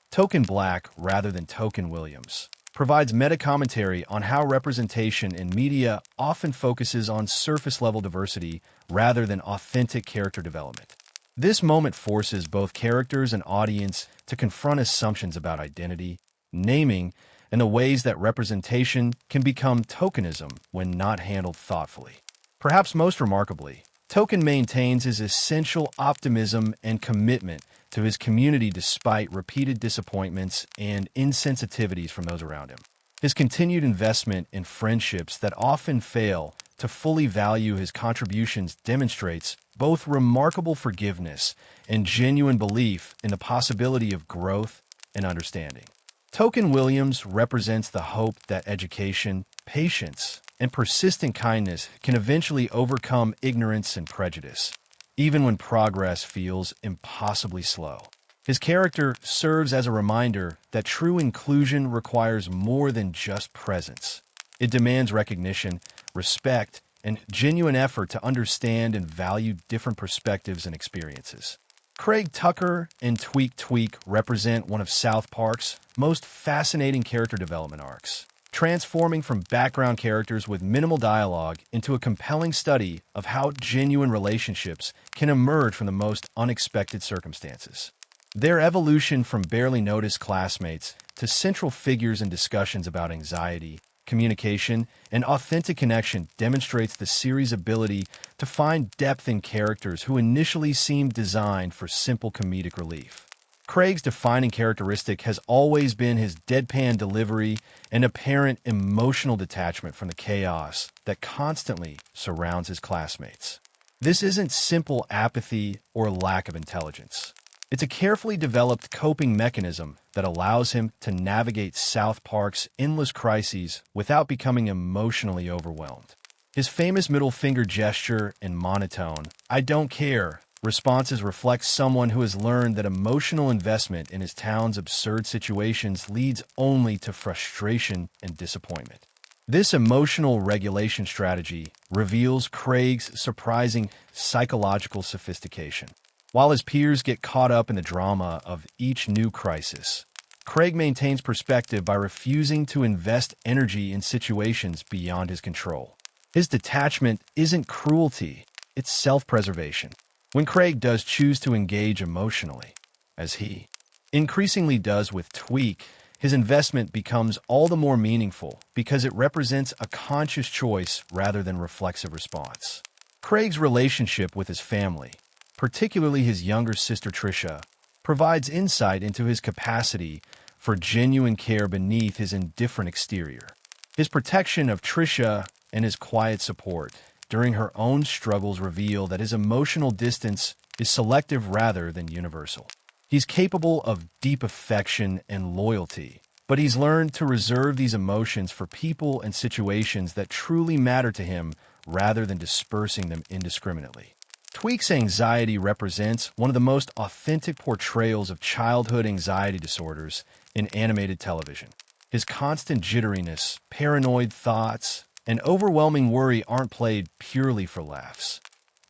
Token Black rather than Token Williams, provides meta-commentary on how representation in media often focuses on surface-level diversity rather than authentic character development. This moment forces both characters and audience to confront assumptions about identity, naming, and the ways that representation can become tokenism when not handled thoughtfully. Perhaps most remarkably, Token maintains his essential optimism and commitment to his community despite repeated disappointments and insensitivities from those around him. His continued investment in friendships that often fail to fully value his contributions demonstrates both remarkable forgiveness and genuine belief in the possibility of growth and understanding. Token Williams represents the hope that education, patience, and persistent kindness can eventually overcome ignorance and prejudice, even when progress feels impossibly slow. His character serves as a reminder that true inclusion requires more than just presence. It demands recognition, respect, and genuine effort to understand and value different perspectives and experiences. Craig Tucker and Tweak Tweak represent one of South Park's most fascinating character development arcs, transforming from background characters with minimal dialogue into a compelling study of how genuine relationships can emerge from the most unexpected circumstances. Their evolution from barely noticed classmates to central figures in discussions about anxiety, communication, and authentic connection demonstrates the series' ability to find depth in characters who initially seemed designed for simple comedic relief. Craig's defining characteristic has always been his deadpan delivery and apparent emotional detachment from the chaos that constantly surrounds his classmates. This isn't simple apathy or lack of intelligence. It's a carefully developed coping mechanism that allows him to navigate South Park's endless crises without becoming emotionally overwhelmed. His famous middle finger gesture and monotone, "I don't care," responses reflect someone who has learned that emotional investment in his town's absurd situations leads only to frustration and disappointment. This emotional regulation strategy reveals Craig's surprising psychological sophistication. While his peers get caught up in the drama of each new crisis, Craig maintains perspective by refusing to invest energy in situations beyond his control. His detachment isn't cruelty, it's self-preservation. When Craig does choose to engage emotionally, as he increasingly does with Tweak, his investment becomes all the more meaningful because it represents a conscious choice rather than reflexive response. Craig's relationship with his family, particularly his younger sister Trisha, provides insight into his capacity for genuine care beneath his indifferent exterior. His protection of Trisha and his quiet support during her own struggles reveal that his emotional distance is selective rather than universal. He's capable of deep affection and loyalty, but he's learned to reserve these emotions for people and situations that truly matter to him rather than dispersing them indiscriminately. Tweak's anxiety represents one of the most authentic portrayals of childhood anxiety disorders in animated television. His constant jitteriness, paranoid thoughts, and overwhelming worry aren't played purely for laughs.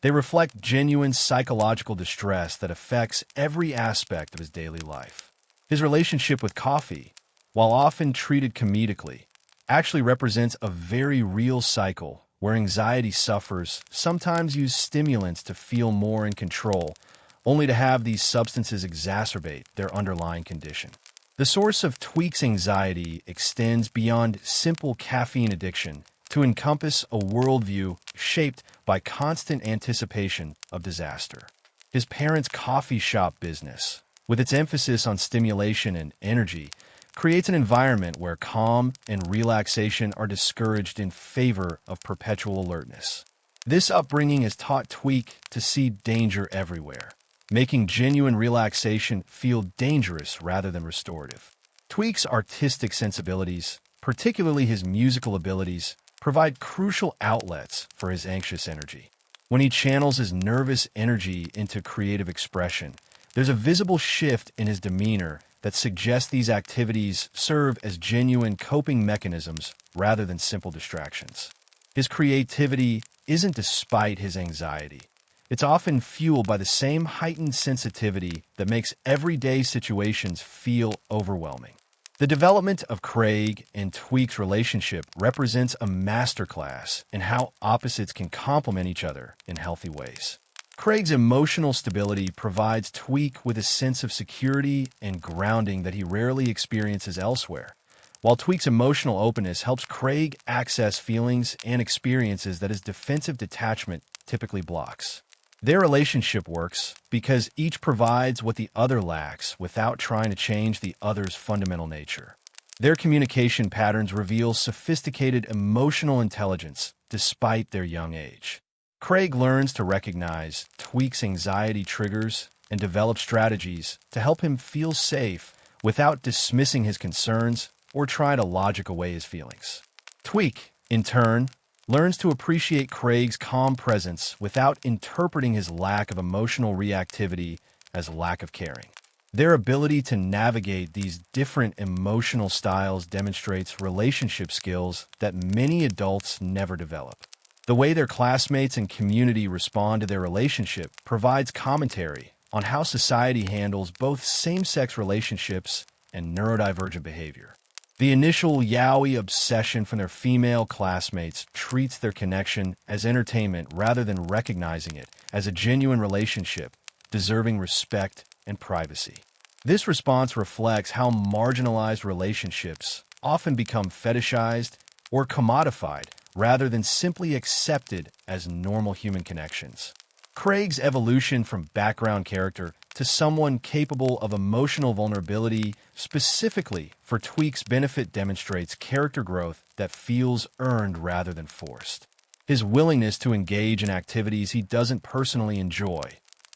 They reflect genuine psychological distress that affects every aspect of his daily life. His relationship with coffee, while often treated comedically, actually represents a very real cycle where anxiety sufferers sometimes use stimulants to feel more in control, only to have these substances exacerbate their underlying condition. The source of Tweak's anxiety extends beyond simple caffeine addiction to encompass a worldview shaped by constant anticipation of disaster. His parents' coffee shop business, with its emphasis on stimulation and energy, creates an environment where calm and relaxation are discouraged in favor of perpetual alertness. This upbringing has taught Tweak to see danger everywhere, making genuine relaxation feel dangerous rather than restorative. Tweak's artistic sensibilities, particularly his musical abilities, provide crucial outlets for his anxious energy. When he channels his nervous energy into creative expression, there's a visible shift in his demeanor that suggests these activities serve as genuine coping mechanisms rather than simple distractions. His creativity isn't despite his anxiety. It's often fueled by the same heightened sensitivity that makes everyday situations feel overwhelming. The development of Craig and Tweak's relationship represents a masterclass in how opposites can complement each other in healthy ways. Craig's emotional stability provides Tweak with a sense of security and grounding that he rarely experiences elsewhere, while Tweak's emotional openness helps Craig access feelings and experiences that his defensive detachment typically blocks. Their relationship works because each provides what the other lacks without trying to change the other's fundamental nature. Their communication patterns reveal sophisticated emotional intelligence despite their young age. Craig learns to recognize Tweak's anxiety triggers and develop strategies to help him feel safe without dismissing his concerns or trying to logic away his feelings. Tweak, in turn, learns to appreciate Craig's calm presence without interpreting his lack of emotional reactivity as lack of caring. Their ability to navigate these different emotional styles demonstrates relationship skills that many adults never develop. The way their classmates and community respond to their relationship provides commentary on how society handles both same-sex relationships and neurodivergent behavior. The initial yaoi obsession from their female classmates treats their connection as entertainment rather than recognizing it as a genuine relationship, deserving respect and privacy. This response reflects how marginalized relationships often become fetishized or commodified rather than simply accepted as normal human connections. Craig's evolution from background character to someone capable of emotional vulnerability specifically for Tweak's benefit demonstrates character growth that feels earned rather than forced. His willingness to engage in activities he doesn't personally enjoy,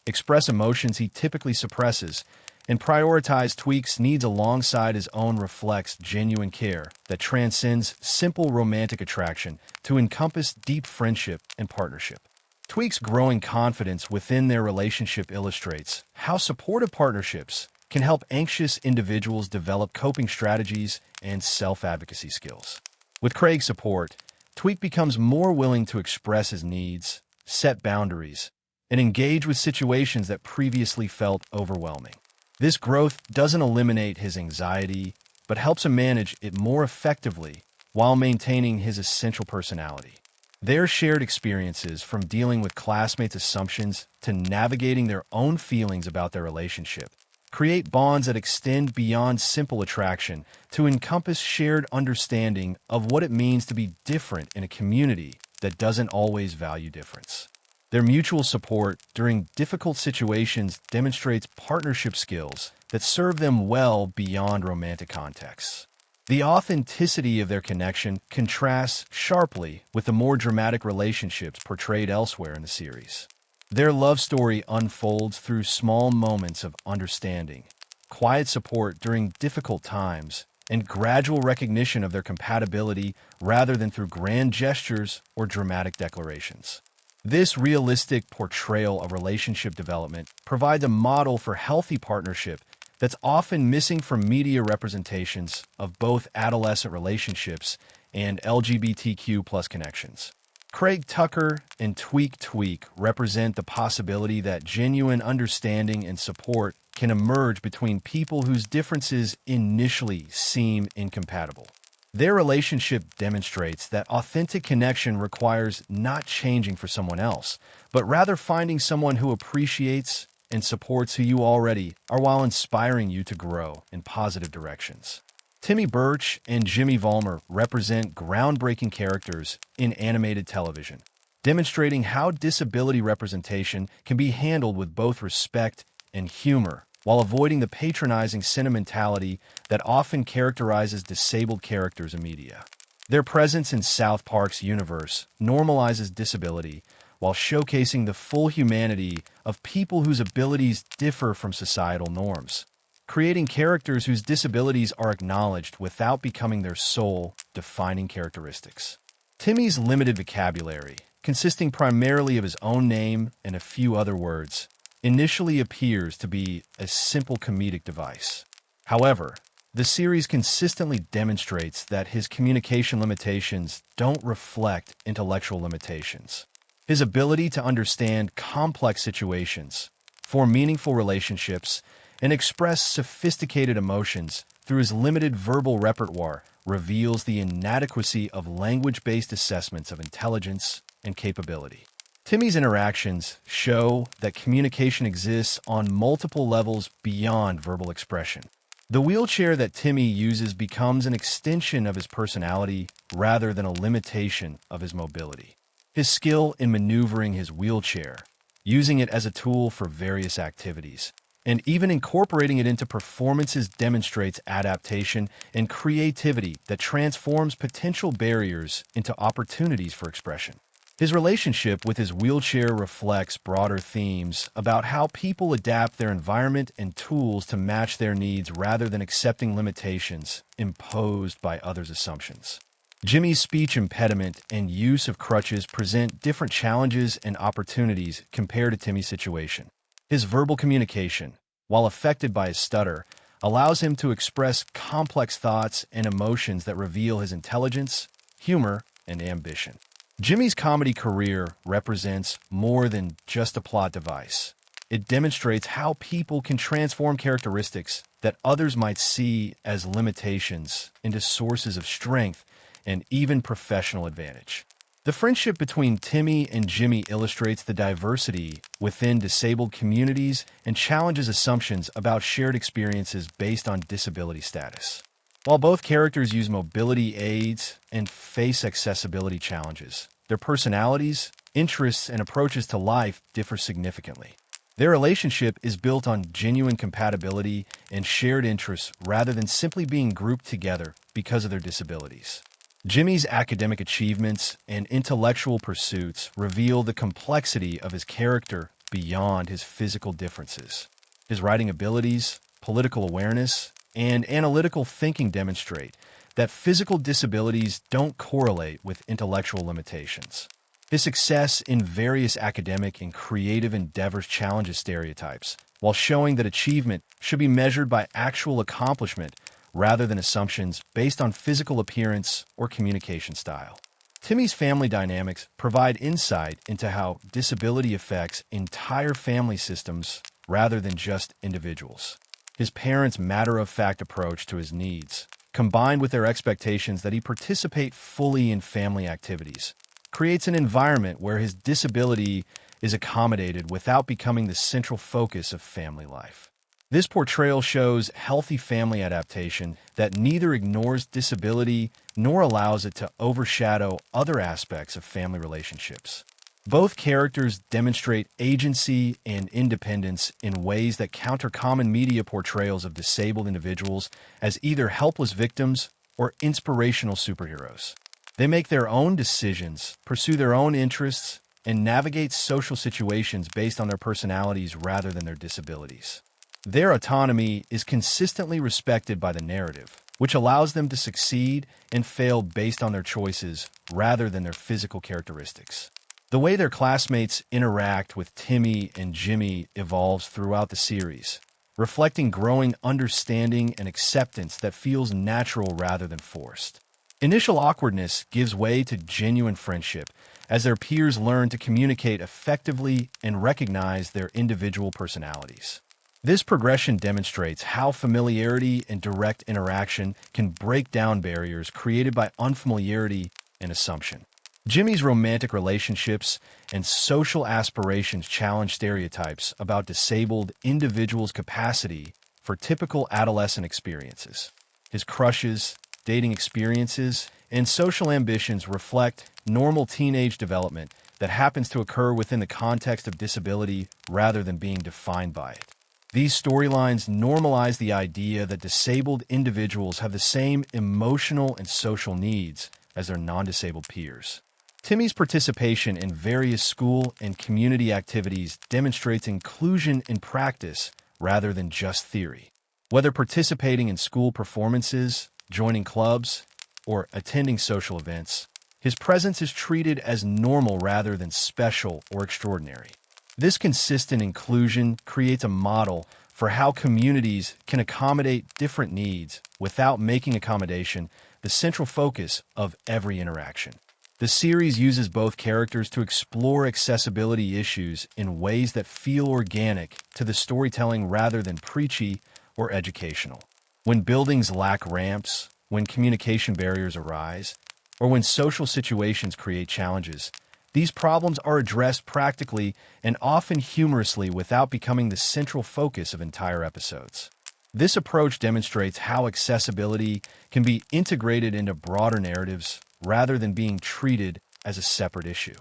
express emotions he typically suppresses, and prioritize Tweak's needs alongside his own reflects genuine care that transcends simple romantic attraction to encompass deep friendship and partnership. Tweak's growing confidence within their relationship illustrates how supportive partnerships can help anxious individuals develop coping strategies and self-advocacy skills. With Craig's support, Tweak becomes more willing to express his needs, set boundaries, and engage with situations that previously felt overwhelming. This growth doesn't eliminate his anxiety, but helps him manage it more effectively while maintaining his essential personality. Their shared experiences, from dealing with classmates' assumptions to navigating their own feelings about their relationship, create bonds that extend beyond simple attraction to encompass shared understanding of what it means to be different in a community that doesn't always value difference. Their mutual support during difficult situations demonstrates partnership skills that serve them well beyond romantic contexts. The authenticity of their connection contrasts sharply with the more dramatic relationships portrayed elsewhere in the series. Their love story unfolds through small moments of understanding, quiet support during difficult times, and gradual recognition of their compatibility rather than through grand gestures or dramatic declarations. This realistic portrayal of relationship development provides a model for healthy partnership that's often missing from media representations of both adolescent relationships and LGBTQ+ connections. Craig Tucker and Tweak represent the possibility that genuine understanding and support can emerge between people whose differences initially seem incompatible. Their relationship demonstrates that authentic connection requires not changing for someone else, but rather finding someone who appreciates and supports who you already are while inspiring you to grow in positive directions. Timmy Birch and Jimmy Vollmer represent groundbreaking characters in animated television, demonstrating how disability representation can be handled with both respect and humor, while avoiding the patronizing sentimentality that often characterizes disabled characters in media. Their presence in South Park's universe normalizes disability while showcasing the full humanity of people whose abilities differ from societal norms, creating characters whose disabilities are acknowledged without becoming their sole defining characteristics. Timmy's limited vocabulary, consisting primarily of his own name and a few other words, initially appears to be a simple comedic device. However, the series consistently demonstrates that his communication limitations don't reflect intellectual limitations. His ability to understand complex situations, form meaningful relationships, and express sophisticated emotions through his limited verbal repertoire reveals the inadequacy of language-based assessments of intelligence and capability. Timmy's interactions show that communication exists on multiple levels beyond verbal expression. The wheelchair that Timmy uses becomes an extension of his personality rather than a limitation of his mobility. His skill in maneuvering his wheelchair, using it as a tool for various activities, and even incorporating it into performances demonstrates adaptation and creativity that transforms potential barriers into opportunities for expression. His relationship with his wheelchair reflects broader themes about how people adapt their environment and tools to match their needs rather than accepting limitations imposed by others' assumptions. Jimmy's speech impediment and use of crutches present different challenges and opportunities compared to Timmy's situation. His verbal communication, while affected by his stutter, allows him to express complex thoughts and emotions that reveal his intelligence, humor, and ambition. Jimmy's comedy career represents more than just a plot device. It demonstrates how people can transform characteristics that others might see as limitations into sources of strength and even professional advantage. The friendship between Timmy and Jimmy illustrates the diversity within disabled communities and challenges assumptions about shared experiences based on disability status. While both characters use mobility aids and face accessibility challenges, their personalities, interests, and approaches to life differ significantly. Their relationship is built on genuine compatibility and shared interests rather than simply being grouped together because of their disabilities. Jimmy's academic achievements and intellectual pursuits reveal the complexity of his character beyond his physical differences. His writing abilities, political awareness, and analytical thinking demonstrate that physical disabilities don't correlate with intellectual limitations. His success in various academic and creative endeavors challenges stereotypes, while showing that achievement should be measured by actual accomplishment rather than assumptions based on physical appearance or communication style. Timmy's family dynamics provide insight into how disability affects entire family systems rather than just individuals. His parents' matter-of-fact approach to his needs, combined with their expectations that he participate fully in family activities, creates an environment where his disability is accommodated without becoming the central focus of family life. This portrayal shows healthy family adaptation that neither ignores disability nor allows it to overshadow other aspects of family relationships. Both characters demonstrate agency and independence in ways that counter common media portrayals of disabled individuals as either helpless victims or inspirational superheroes. They make their own decisions, pursue their own interests, and navigate social situations based on their personalities rather than their disabilities. Their autonomy is consistently respected by the narrative, which allows them to succeed and fail based on their choices rather than their physical characteristics. The way their classmates interact with Timmy and Jimmy evolves throughout the series, reflecting growing understanding and acceptance that feels natural rather than forced. Initial awkwardness gives way to genuine friendship as their peers learn to communicate effectively and recognize their individual personalities. This progression demonstrates how familiarity and direct interaction can break down barriers created by unfamiliarity and assumption. Jimmy's romantic relationships and social aspirations challenge stereotypes about disabled individuals' capacity for typical adolescent experiences. His crushes, dating experiences, and social ambitions reflect normal teenage development that happens to occur within the context of disability rather than being defined by it. These storylines normalize the idea that disabled individuals have the same emotional and social needs as their non-disabled peers. Timmy's participation in various school and community activities demonstrates inclusion in practice rather than just theory. Whether participating in school performances, joining clubs, or attending social events, his presence is treated as normal rather than special or extraordinary. This consistent inclusion creates a model for how communities can accommodate different needs without making accommodation the central focus of every interaction. The series uses both characters to explore accessibility issues in ways that feel organic to the storytelling rather than preachy or educational. When buildings lack ramps, when communication barriers arise, or when social situations create challenges, these problems are addressed practically and often humorously without becoming the central focus of entire episodes. This approach demonstrates how accessibility can be integrated into broader narratives rather than being treated as a separate issue.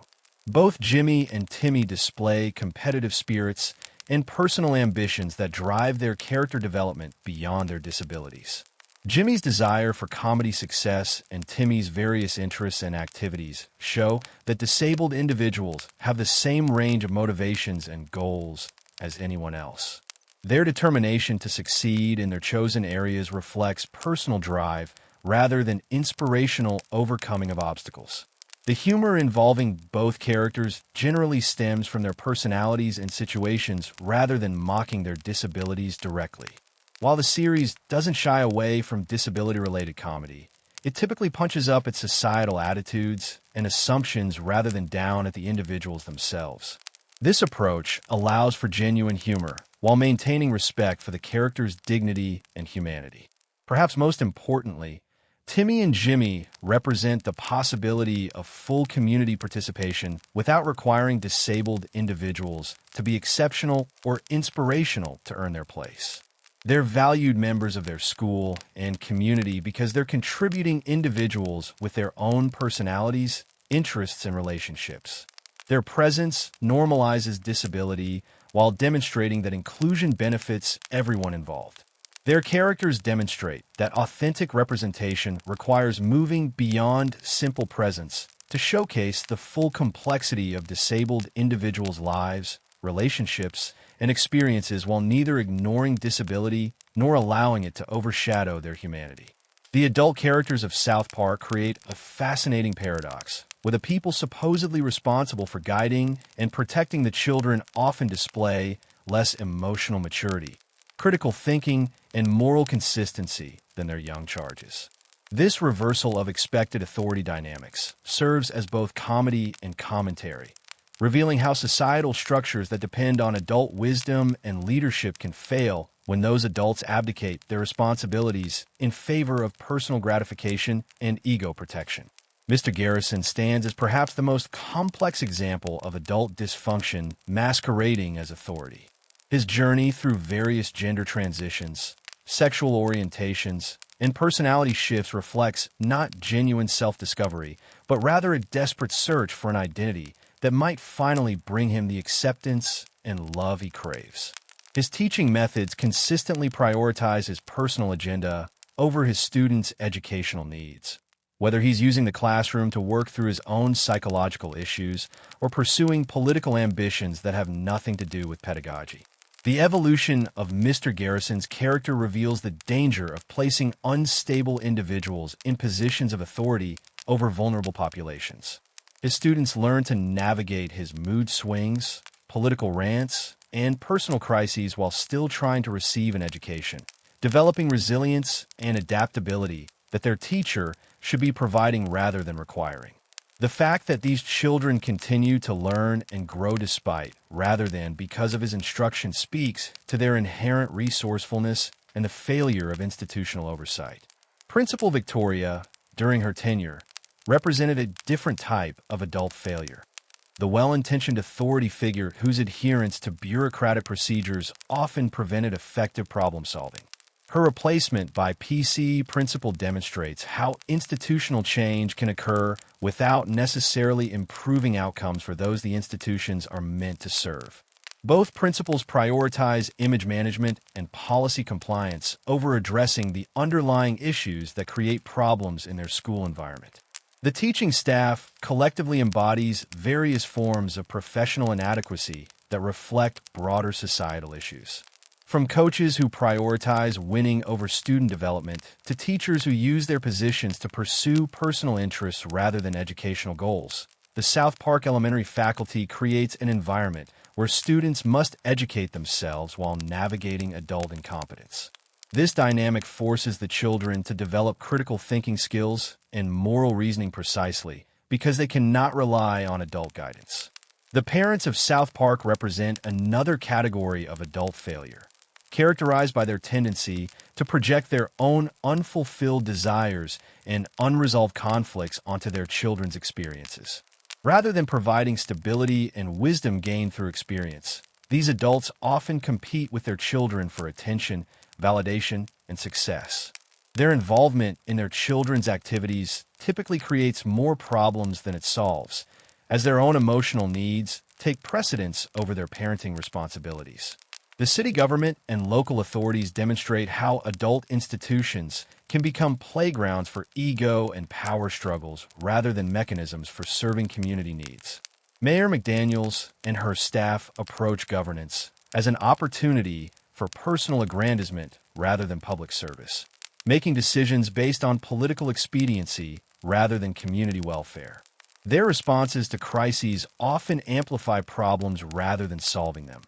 Both Jimmy and Timmy display competitive spirits and personal ambitions that drive their character development beyond their disabilities. Jimmy's desire for comedy success and Timmy's various interests and activities show that disabled individuals have the same range of motivations and goals as anyone else. Their determination to succeed in their chosen areas reflects personal drive rather than inspirational overcoming of obstacles. The humor involving both characters generally stems from their personalities and situations rather than mocking their disabilities directly. While the series doesn't shy away from disability-related comedy, it typically punches up at societal attitudes and assumptions rather than down at the individuals themselves. This approach allows for genuine humor while maintaining respect for the character's dignity and humanity. Perhaps most importantly, Timmy and Jimmy represent the possibility of full community participation without requiring disabled individuals to be exceptional or inspirational to earn their place. They're valued members of their school and community because they're contributing individuals with their own personalities, interests, and relationships. Their presence normalizes disability while demonstrating that inclusion benefits everyone involved. Their characters demonstrate that authentic representation requires moving beyond simple presence to showcase the full complexity of disabled individuals' lives, relationships, and experiences while neither ignoring disability nor allowing it to overshadow their humanity. The adult characters of South Park create a fascinating paradox, where the people supposedly responsible for guiding and protecting the children often display less emotional maturity, critical thinking, and moral consistency than their young charges. This reversal of expected authority dynamics serves as both comedy and commentary, revealing how societal structures that depend on adult wisdom and leadership can fail when those adults abdicate their responsibilities in favor of personal gratification and ego protection. Mr. Garrison stands as perhaps the most complex example of adult dysfunction masquerading as authority. His journey through various gender transitions, sexual orientations, and personality shifts reflects not genuine self-discovery, but rather a desperate search for an identity that might finally bring him the acceptance and love he craves. His teaching methods consistently prioritize his personal agenda over his students' educational needs. Whether he's using the classroom to work through his own psychological issues or pursuing political ambitions that have nothing to do with pedagogy. The evolution of Mr. Garrison's character reveals the danger of placing unstable individuals in positions of authority over vulnerable populations. His students learn to navigate his mood swings, political rants, and personal crises while still trying to receive an education, developing resilience and adaptability that their teacher should be providing rather than requiring. The fact that these children continue to learn and grow despite, rather than because of his instruction, speaks to their inherent resourcefulness and the failure of institutional oversight. Principal Victoria, during her tenure, represented a different type of adult failure. The well-intentioned authority figure whose adherence to bureaucratic procedures often prevented effective problem-solving. Her replacement by PC principle demonstrates how institutional change can occur without necessarily improving outcomes for those the institutions are meant to serve. Both principles prioritize image management and policy compliance over addressing the underlying issues that create problems in their school environment. The teaching staff collectively embodies various forms of professional inadequacy that reflect broader societal issues. From coaches who prioritize winning over student development to teachers who use their positions to pursue personal interests rather than educational goals, the South Park Elementary faculty creates an environment where students must educate themselves while navigating adult incompetence. This dynamic forces the children to develop critical thinking skills and moral reasoning precisely because they cannot rely on adult guidance. The parents of South Park represent another category of adult failure, characterized by their tendency to project their own unfulfilled desires and unresolved conflicts onto their children's experiences. Rather than providing stability and wisdom gained through experience, these adults often compete with their children for attention, validation, and success. Their involvement in their children's activities typically creates more problems than it solves, as their own emotional needs take precedence over their parenting responsibilities. The city government and local authorities demonstrate how adult institutions can become playgrounds for ego and power struggles rather than mechanisms for serving community needs. Mayor McDaniels and her staff approach governance as an opportunity for personal aggrandizement rather than public service, making decisions based on political expediency rather than community welfare. Their responses to crises often amplify problems rather than solving them,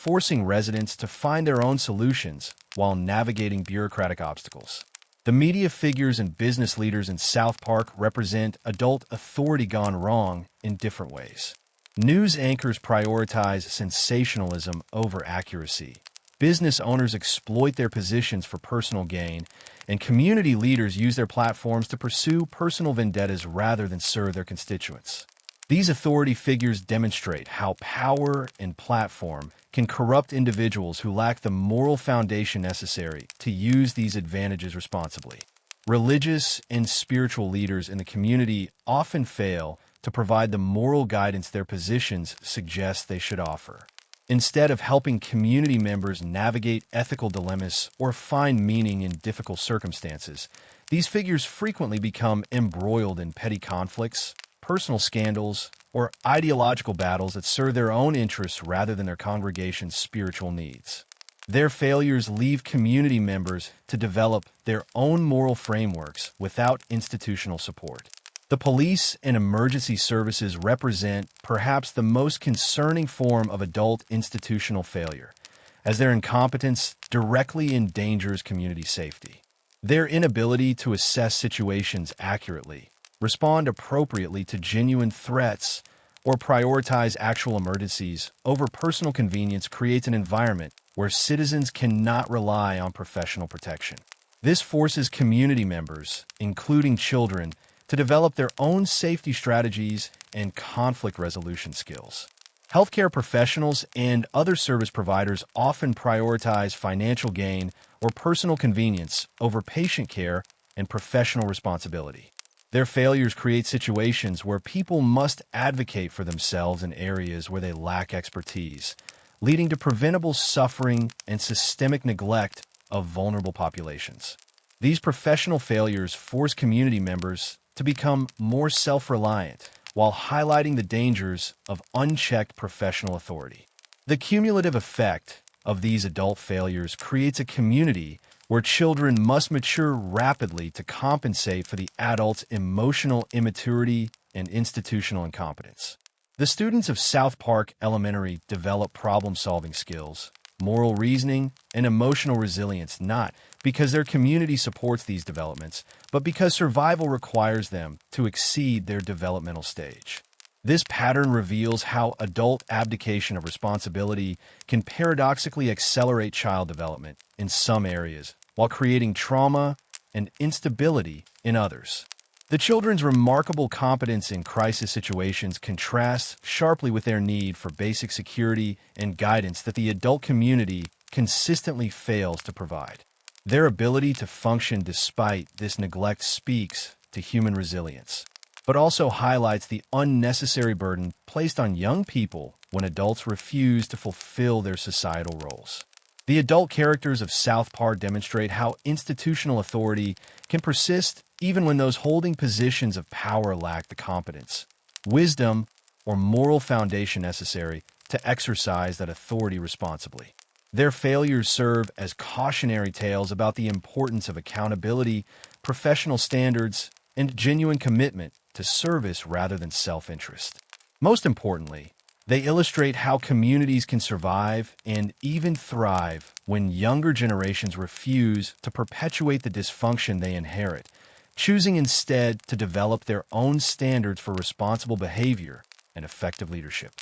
forcing residents to find their own solutions while navigating bureaucratic obstacles. The media figures and business leaders in South Park represent adult authority gone wrong in different ways. News anchors prioritize sensationalism over accuracy. Business owners exploit their positions for personal gain, and community leaders use their platforms to pursue personal vendettas rather than serve their constituents. These authority figures demonstrate how power and platform can corrupt individuals who lack the moral foundation necessary to use these advantages responsibly. Religious and spiritual leaders in the community often fail to provide the moral guidance their positions suggest they should offer. Instead of helping community members navigate ethical dilemmas or find meaning in difficult circumstances, these figures frequently become embroiled in petty conflicts, personal scandals, or ideological battles that serve their own interests rather than their congregation's spiritual needs. Their failures leave community members to develop their own moral frameworks without institutional support. The police and emergency services represent perhaps the most concerning form of adult institutional failure, as their incompetence directly endangers community safety. Their inability to assess situations accurately, respond appropriately to genuine threats, or prioritize actual emergencies over personal convenience creates an environment where citizens cannot rely on professional protection. This forces community members, including children, to develop their own safety strategies and conflict resolution skills. Healthcare professionals and other service providers often prioritize financial gain or personal convenience over patient care and professional responsibility. Their failures create situations where people must advocate for themselves in areas where they lack expertise, leading to preventable suffering and systemic neglect of vulnerable populations. These professional failures force community members to become more self-reliant while highlighting the dangers of unchecked professional authority. The cumulative effect of these adult failures creates a community where children must mature rapidly to compensate for the adults' emotional immaturity and institutional incompetence. The students of South Park Elementary develop problem-solving skills, moral reasoning, and emotional resilience not because their community supports these developments, but because survival requires them to exceed their developmental stage. This pattern reveals how adult abdication of responsibility can paradoxically accelerate child development in some areas, while creating trauma and instability in others. The children's remarkable competence in crisis situations contrasts sharply with their need for basic security and guidance that the adult community consistently fails to provide. Their ability to function despite this neglect speaks to human resilience, but also highlights the unnecessary burden placed on young people when adults refuse to fulfill their societal roles. The adult characters of South Park demonstrate how institutional authority can persist even when those holding positions of power lack the competence, wisdom, or moral foundation necessary to exercise that authority responsibly. Their failures serve as cautionary tales about the importance of accountability, professional standards, and genuine commitment to service rather than self-interest. Most importantly, they illustrate how communities can survive and even thrive when younger generations refuse to perpetuate the dysfunction they inherit, choosing instead to develop their own standards for responsible behavior and effective leadership.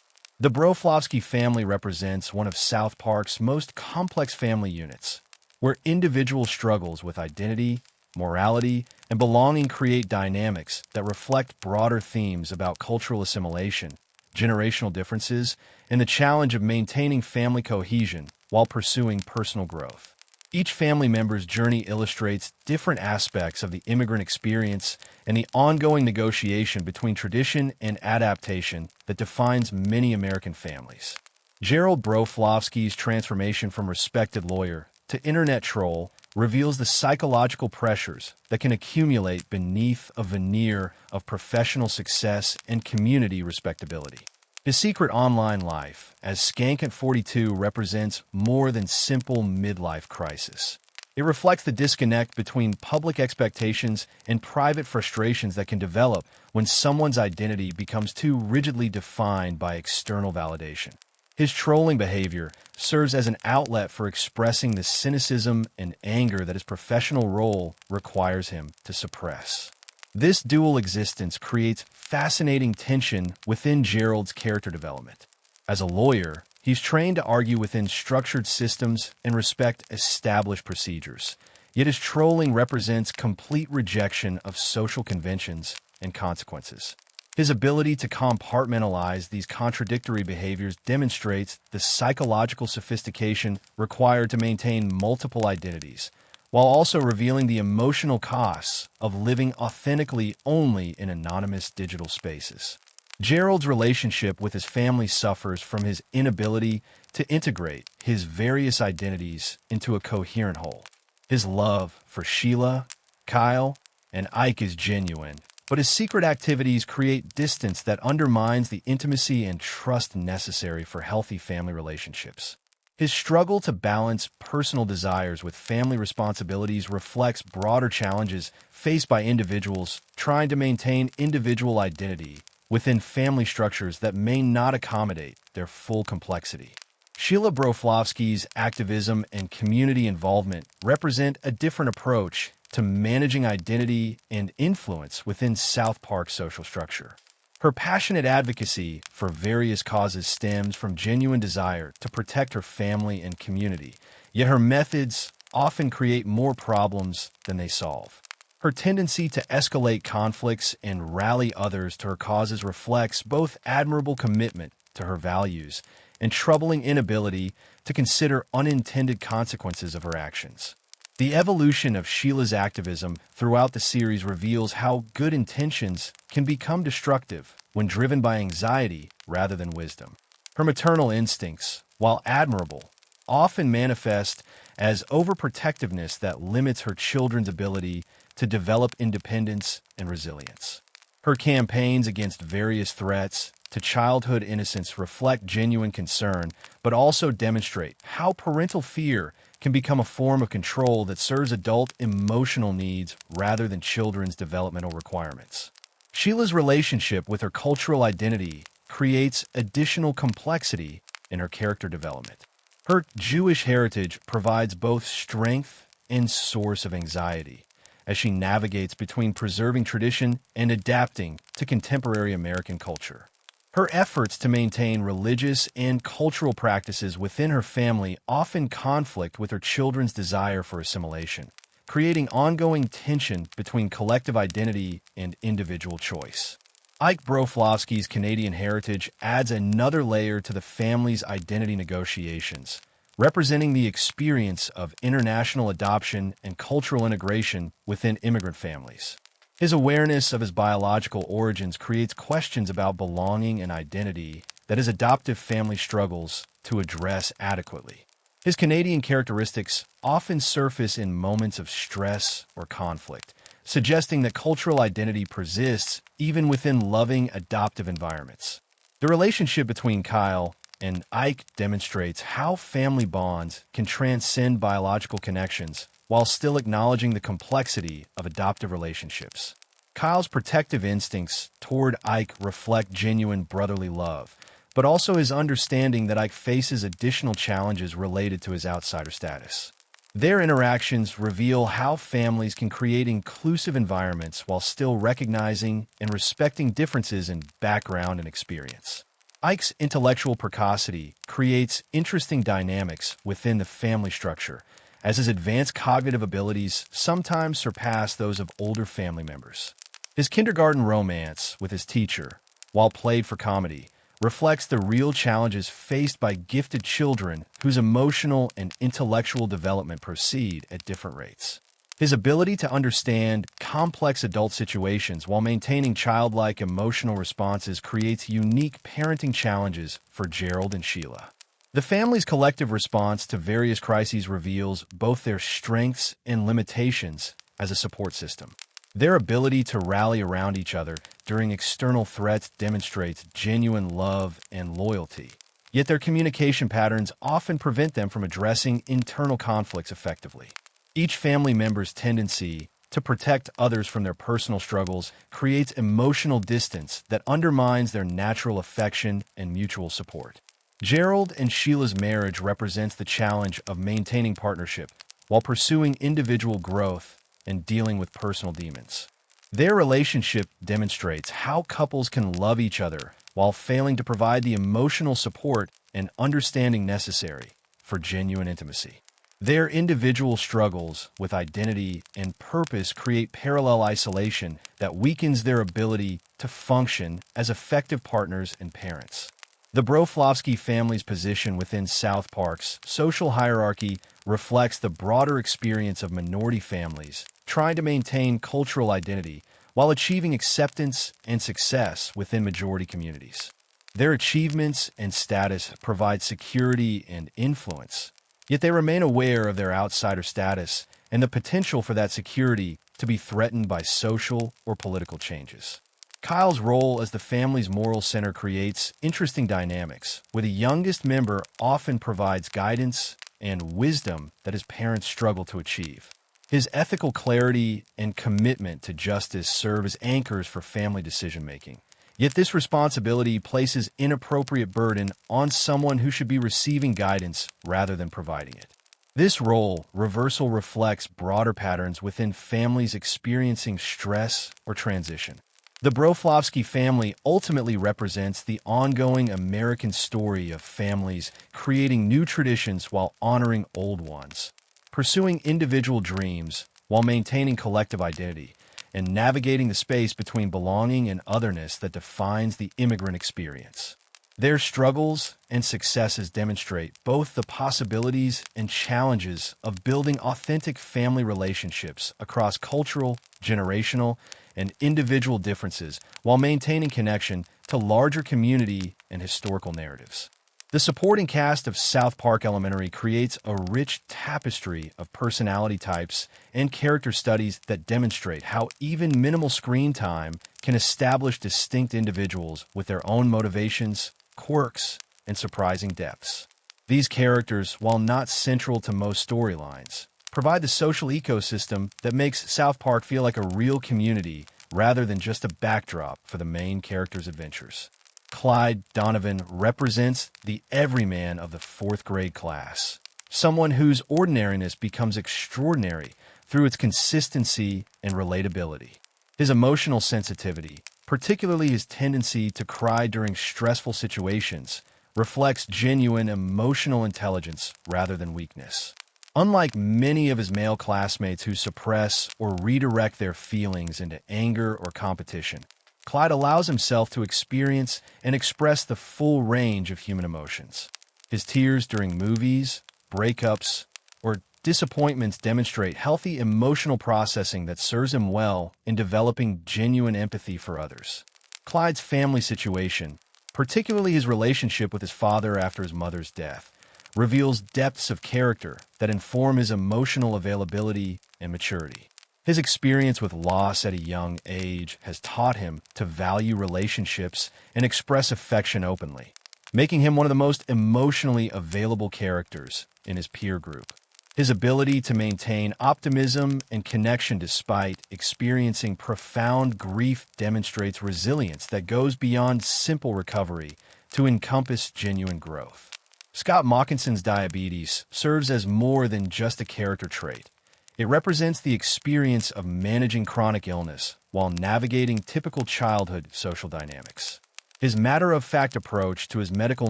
The Broflovsky family represents one of South Park's most complex family units, where individual struggles with identity, morality, and belonging create dynamics that reflect broader themes about cultural assimilation, generational differences, and the challenge of maintaining family cohesion while pursuing personal growth. Each family member's journey illustrates different aspects of the immigrant experience and the ongoing negotiation between tradition and adaptation that defines many American families. Gerald Broflovsky's transformation from respected lawyer to internet troll reveals the psychological pressures that can accumulate beneath a veneer of professional success and community respectability. His secret online life, as Skank at 42, represents more than simple midlife crisis. It reflects the disconnect between public expectations and private frustrations that can develop when someone's identity becomes too rigidly defined by external validation. His trolling behavior serves as an outlet for expressing the cynicism and anger that his professional role requires him to suppress. This dual existence creates fascinating tension within Gerald's character development. As a lawyer, he's trained to argue within structured systems and respect established procedures, yet his trolling represents complete rejection of social conventions and consequences. His ability to compartmentalize these contradictory behaviors demonstrates the psychological sophistication required to maintain multiple identities, while also revealing the emotional costs of living authentically only in anonymous digital spaces. Gerald's relationship with his family suffers from his inability to integrate his various identities into a coherent whole. His love for Sheila, Kyle, and Ike is genuine, but his secret activities create distance that undermines the intimacy and trust necessary for healthy family relationships. His struggle to balance personal desires with family responsibilities reflects broader challenges faced by individuals trying to maintain individual identity within family structures that may not accommodate their full complexity. Sheila Broflovsky's activism and community involvement represent a different approach to managing identity and influence within South Park's social structure. Her passionate advocacy for various causes stems from genuine desire to protect her family and community, yet her methods often create more problems than they solve. Her tendency to escalate conflicts and rally others to her causes reflects both admirable commitment to her values and troubling inability to consider unintended consequences of her actions. The evolution of Sheila's activism throughout the series reveals how good intentions can become destructive when driven by anxiety rather than wisdom. Her maternal instincts, while admirable, often manifest as overprotectiveness that limits her children's ability to develop independence and resilience. Her campaigns against various threats to childhood innocence reflect genuine concern, but also demonstrate how parental fear can become a form of control that serves adult emotional needs rather than children's developmental requirements. Sheila's relationship with her cultural identity creates additional complexity in her character development. Her Jewish heritage provides both strength and source of anxiety as she navigates between preserving tradition and adapting to contemporary American culture. Her efforts to maintain religious and cultural practices within her family often conflict with her children's desire for assimilation, creating ongoing tension between collective identity and individual choice. Ike Broflovsky's Canadian heritage adds another layer to the family's identity negotiations, representing the experience of international adoption and cultural integration within immigrant families. His awareness of his biological origins creates questions about belonging and identity that his adoptive family struggles to address adequately. His Canadian characteristics often surface in moments of stress or conflict, suggesting that cultural identity persists even within loving adoptive environments. The relationship between Kyle and Ike demonstrates how family bonds can transcend biological connections while still acknowledging the complexity of adoptive relationships. Kyle's protective instincts toward Ike reflect genuine brotherly love, but also his understanding that Ike faces additional challenges related to his outsider status. Their interactions reveal how families can create inclusive environments while still recognizing and respecting differences in background and experience. Ike's intellectual precocity creates interesting dynamics within the family structure, as his advanced cognitive abilities sometimes surpass those of older family members. His kindergarten romance with his teacher, while played for comedy, reflects the real challenges faced by gifted children whose emotional and intellectual development proceed at different rates. His ability to understand complex adult situations while maintaining childlike emotional responses creates unique parenting challenges for Gerald and Sheila. The family's collective response to various crises reveals both their strengths and limitations as a support system. Their ability to rally around each other during external threats demonstrates genuine love and loyalty. Yet their communication patterns often prevent them from addressing internal conflicts effectively. Each family member's tendency to protect others from their personal struggles creates emotional distance that undermines their natural affection and mutual support. Gerald and Sheila's marriage represents the challenge of maintaining partnership while pursuing individual growth and dealing with personal demons. Their relationship demonstrates how couples can love each other while failing to provide the emotional support and understanding necessary for genuine intimacy. Their individual struggles with identity and purpose create parallel isolation that weakens their ability to function as effective partners and parents. The Broflovsky family's position within South Park's social hierarchy reflects the broader experience of minority families trying to maintain cultural identity while achieving acceptance and success within majority communities. Their achievements and status provide security and influence, yet they remain aware of their outsider status and the potential for that security to be threatened by social or political changes. Kyle's role as the family's moral center creates interesting dynamics, where the youngest member often provides guidance and wisdom that his parents struggle to achieve. His ethical clarity and commitment to justice serve as anchors for family decision-making. Yet this responsibility places inappropriate burden on someone who should be receiving guidance rather than providing it. This role reversal reflects broader patterns within families experiencing stress or transition. The Broflovsky family ultimately represents the ongoing American story of families creating new traditions while honoring old ones, pursuing individual dreams while maintaining collective identity, and navigating the space between belonging and otherness that defines the immigrant experience. Their struggles and successes demonstrate both the possibilities and challenges of building authentic family relationships across cultural, generational, and individual differences while maintaining connection to larger community and historical narratives. The supporting cast of South Park Elementary creates a rich tapestry of personality types and character studies that demonstrate how even minimal screen time can establish distinct individuals with their own motivations, quirks, and surprising depths. These characters, while not central to most storylines, provide the social ecosystem that makes South Park feel like a real community rather than just a backdrop for the main character's adventures. Clyde Donovan represents the everyman of the fourth grade class, someone whose ordinariness becomes extraordinary through its consistency and relatability. His emotional sensitivity, particularly his tendency to cry during stressful situations, reflects genuine emotional intelligence rather than weakness. Unlike many of his male classmates who suppress or redirect their feelings into anger or competition, Clyde allows himself to experience and express the full range of human emotions. His tears during movies, breakups, or disappointments demonstrate healthy emotional processing that serves him well in developing genuine empathy for others. Clyde's family situation, particularly his relationship with his father after his mother's death, reveals depths of character that inform his emotional availability and maturity. His experience with loss at a young age has taught him to value relationships and express affection openly, making him one of the most emotionally available characters in his peer group. His ability to maintain optimism and connection despite experiencing profound grief demonstrates resilience that goes beyond simple recovery to encompass genuine growth. Scott Mawkinson's diabetes serves as more than just a character trait. It represents the experience of managing chronic illness while navigating typical childhood social dynamics. His matter-of-fact approach to his medical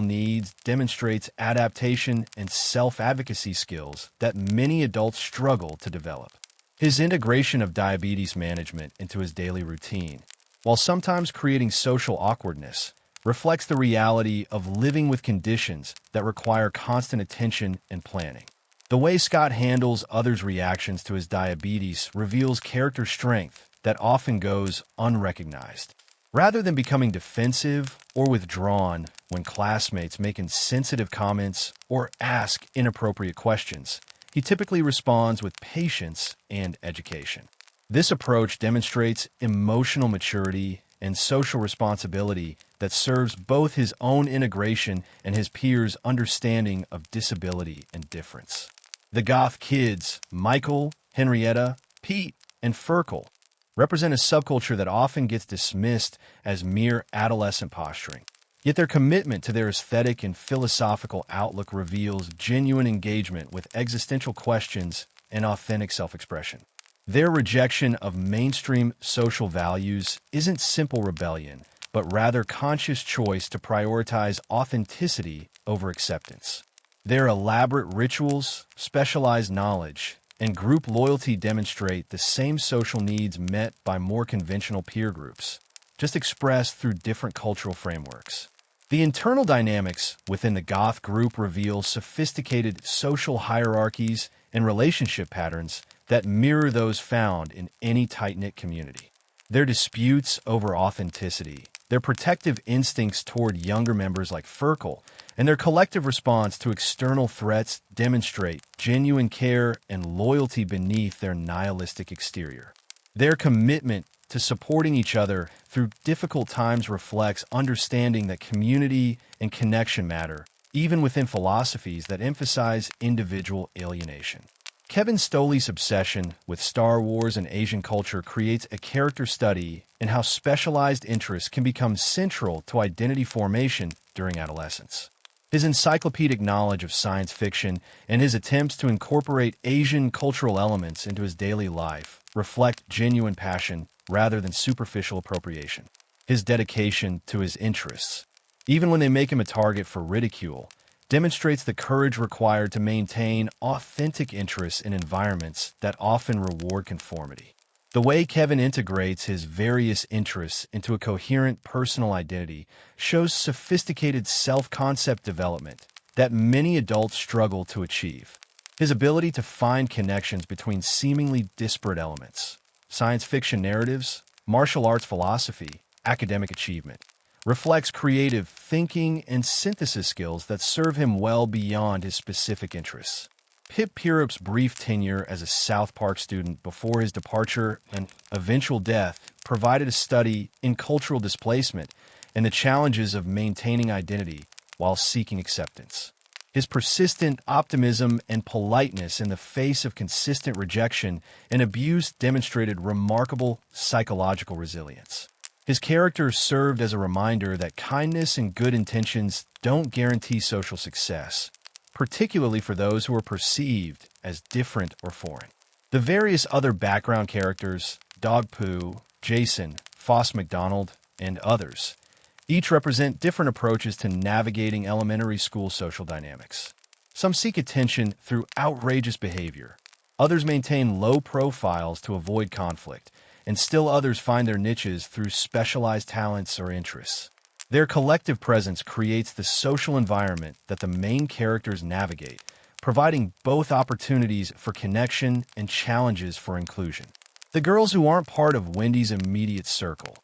needs demonstrates adaptation and self-advocacy skills that many adults struggle to develop. His integration of diabetes management into his daily routine, while sometimes creating social awkwardness, reflects the reality of living with conditions that require constant attention and planning. The way Scott handles others' reactions to his diabetes reveals character strength that often goes unrecognized. Rather than becoming defensive or withdrawn when classmates make insensitive comments or ask inappropriate questions, he typically responds with patience and education. This approach demonstrates emotional maturity and social responsibility that serves both his own integration and his peers' understanding of disability and difference. The Goth kids, Michael, Henrietta, Pete, and Ferkel, represent a subculture that often gets dismissed as mere adolescent posturing. Yet their commitment to their aesthetic and philosophical outlook reveals genuine engagement with existential questions and authentic self-expression. Their rejection of mainstream social values isn't simple rebellion, but rather conscious choice to prioritize authenticity over acceptance. Their elaborate rituals, specialized knowledge, and group loyalty demonstrate the same social needs met by more conventional peer groups, just expressed through different cultural frameworks. The internal dynamics within the Goth group reveal sophisticated social hierarchies and relationship patterns that mirror those found in any tight-knit community. Their disputes over authenticity, their protective instincts toward younger members like Ferkel, and their collective response to external threats demonstrate genuine care and loyalty beneath their nihilistic exterior. Their commitment to supporting each other through difficult times reflects understanding that community and connection matter, even within philosophies that emphasize individual alienation. Kevin Stoley's obsession with Star Wars and Asian culture creates a character study in how specialized interests can become central to identity formation during adolescence. His encyclopedic knowledge of science fiction and his attempts to incorporate Asian cultural elements into his daily life reflect genuine passion rather than superficial appropriation. His dedication to his interests, even when they make him a target for ridicule, demonstrates the courage required to maintain authentic interests in environments that often reward conformity. The way Kevin integrates his various interests into a coherent personal identity shows sophisticated self-concept development that many adults struggle to achieve. His ability to find connections between seemingly disparate elements, science fiction narratives, martial arts philosophy, academic achievement, reflects creative thinking and synthesis skills that serve him well beyond his specific interests. Pip Pirup's brief tenure as a South Park student before his departure and eventual death provided a study in cultural displacement and the challenges of maintaining identity while seeking acceptance. His persistent optimism and politeness in the face of consistent rejection and abuse demonstrated remarkable psychological resilience. His character served as a reminder that kindness and good intentions don't guarantee social success, particularly for those who are perceived as different or foreign. The various other background characters, Dog Poo, Jason, Foss McDonald, and others, each represent different approaches to navigating elementary school social dynamics. Some seek attention through outrageous behavior. Others maintain low profiles to avoid conflict, and still others find their niches through specialized talents or interests. Their collective presence creates the social environment that the main characters navigate, providing both opportunities for connection and challenges for inclusion. The girls who aren't part of Wendy's immediate circle,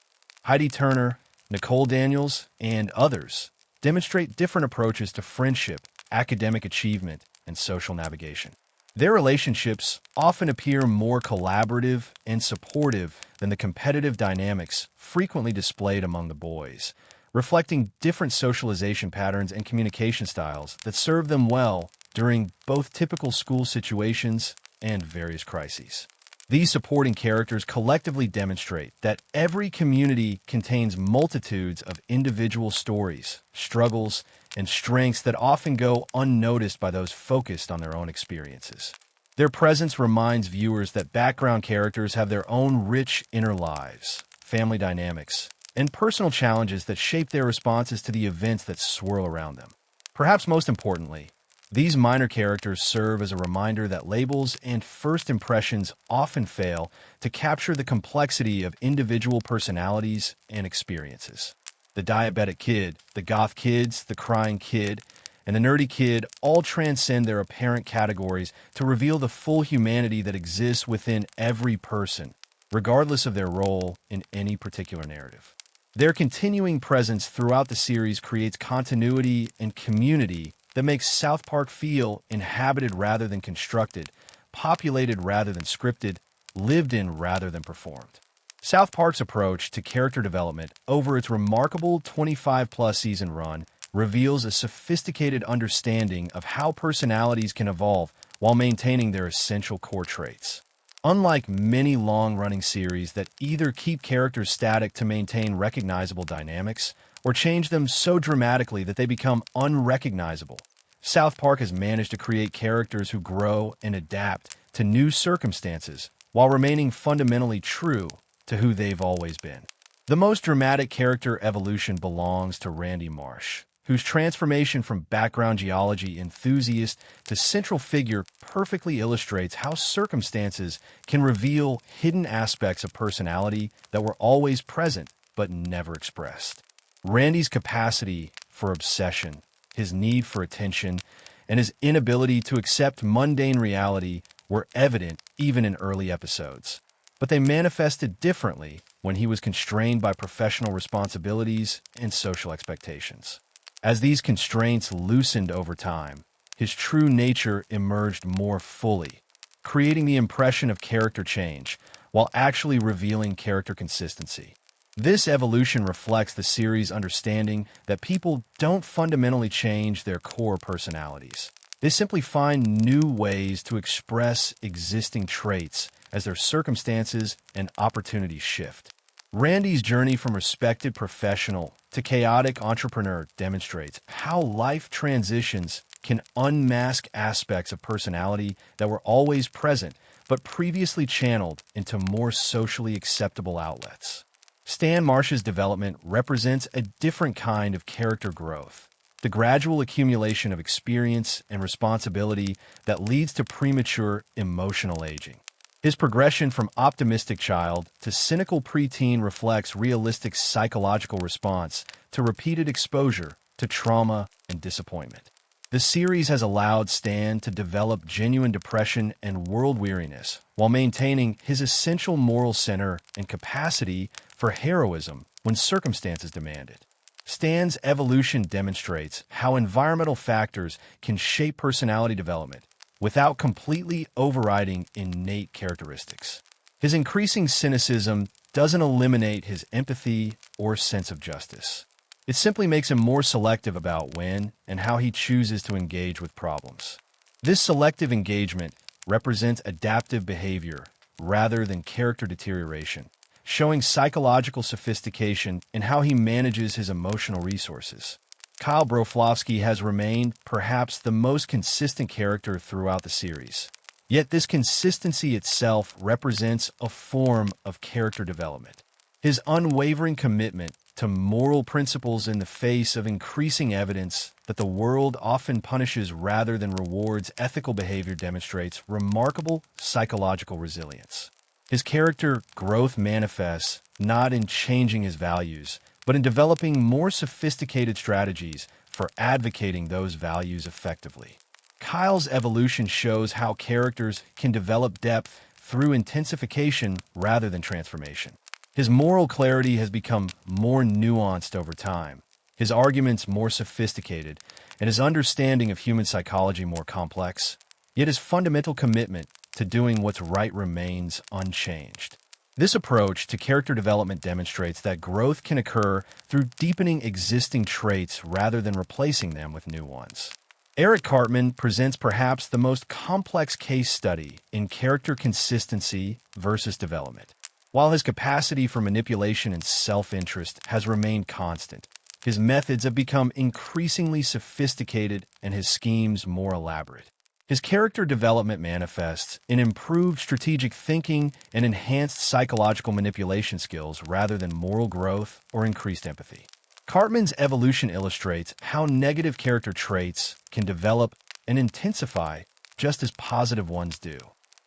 Heidi Turner, Nicole Daniels, and others, demonstrate different approaches to friendship, academic achievement, and social navigation. Their relationships often appear more collaborative and supportive than the competitive dynamics frequently displayed among the boys, reflecting different socialization patterns and communication styles that serve them well during both typical school situations and various crises. These supporting characters collectively demonstrate that every community contains multitudes of individual stories, struggles, and strengths that often go unnoticed by those focused on their own experiences. Their presence reminds viewers that background characters have their own rich inner lives, family dynamics, and personal challenges that shape their responses to the events that swirl around them. Perhaps most importantly, these minor characters serve as a reminder that labels and first impressions often fail to capture the complexity of individual personalities and experiences. The diabetic kid, the goth kids, the crying kid, and the nerdy kid all transcend their apparent categories to reveal the full humanity that exists within every person, regardless of their role in any particular narrative. Their continuing presence throughout the series creates continuity and community that makes South Park feel inhabited rather than constructed, populated rather than scripted, lived in rather than performed. South Park's approach to character development over its remarkable 25-plus season run reveals a sophisticated understanding of how personalities can evolve while maintaining their essential core traits. Unlike many long-running series that either keep characters static to maintain recognizable dynamics or change them so dramatically that they become unrecognizable, South Park has managed to create characters who grow and adapt to new circumstances while remaining fundamentally true to who they've always been. The most dramatic character evolution belongs to Randy Marsh, whose transformation from background geology enthusiast to central figure perfectly illustrates how circumstances can reveal hidden aspects of personality that were always present but never expressed. Randy's capacity for obsession, his need for attention, and his inability to accept mundane reality were evident even in early episodes. But they manifested differently when he was constrained by professional responsibilities and social expectations. As these constraints loosened over time, his true nature emerged more fully, creating the impression of character change while actually revealing character consistency. This evolution reflects the series' understanding that people don't fundamentally change their core personalities. They simply find new ways to express existing traits as their circumstances and opportunities shift. Randy's journey from respected professional to chaotic entrepreneur demonstrates how life transitions can unmask aspects of personality that were always present but previously channeled into more socially acceptable outlets. Stan Marsh's development represents a different kind of character growth, the gradual accumulation of experience and responsibility that leads to premature emotional aging. His progression from optimistic child to cynical preteen reflects realistic psychological response to repeated exposure to trauma and disappointment. The series has allowed Stan to develop genuine depression and world weariness while maintaining his essential moral center and capacity for heroism when circumstances demand it. Stan's evolution demonstrates how environmental factors can shape personality development without completely overriding innate characteristics. His increasing cynicism doesn't eliminate his empathy or sense of justice. It simply makes him more selective about when and how he chooses to engage with problems. This selective engagement represents adaptive behavior rather than character deterioration, showing psychological sophistication in how he manages his emotional resources. Kyle Broflovsky has remained perhaps the most consistent character throughout the series. Yet this consistency itself represents a form of character development. His unwavering commitment to moral principles in the face of increasing evidence that the world often punishes rather than rewards ethical behavior demonstrates remarkable psychological resilience. His character growth manifests not in changing his values, but in developing more sophisticated strategies for advocating those values effectively. Kyle's evolution shows how characters can develop depth through intensification rather than transformation. His moral clarity has become more nuanced over time, his arguments more sophisticated, and his understanding of human psychology more complex. Yet his fundamental commitment to doing what's right remains unchanged. This approach to character development demonstrates that growth can occur through deepening existing traits rather than replacing them with new ones. Eric Cartman presents perhaps the most complex case study in character consistency versus development. While his capacity for manipulation and self-interest has remained constant, his methods have become increasingly sophisticated and his schemes more elaborate. His character development manifests in improved strategic thinking and enhanced psychological manipulation skills rather than moral growth or increased empathy. Cartman's evolution illustrates how negative character traits can develop and intensify just as positive ones do.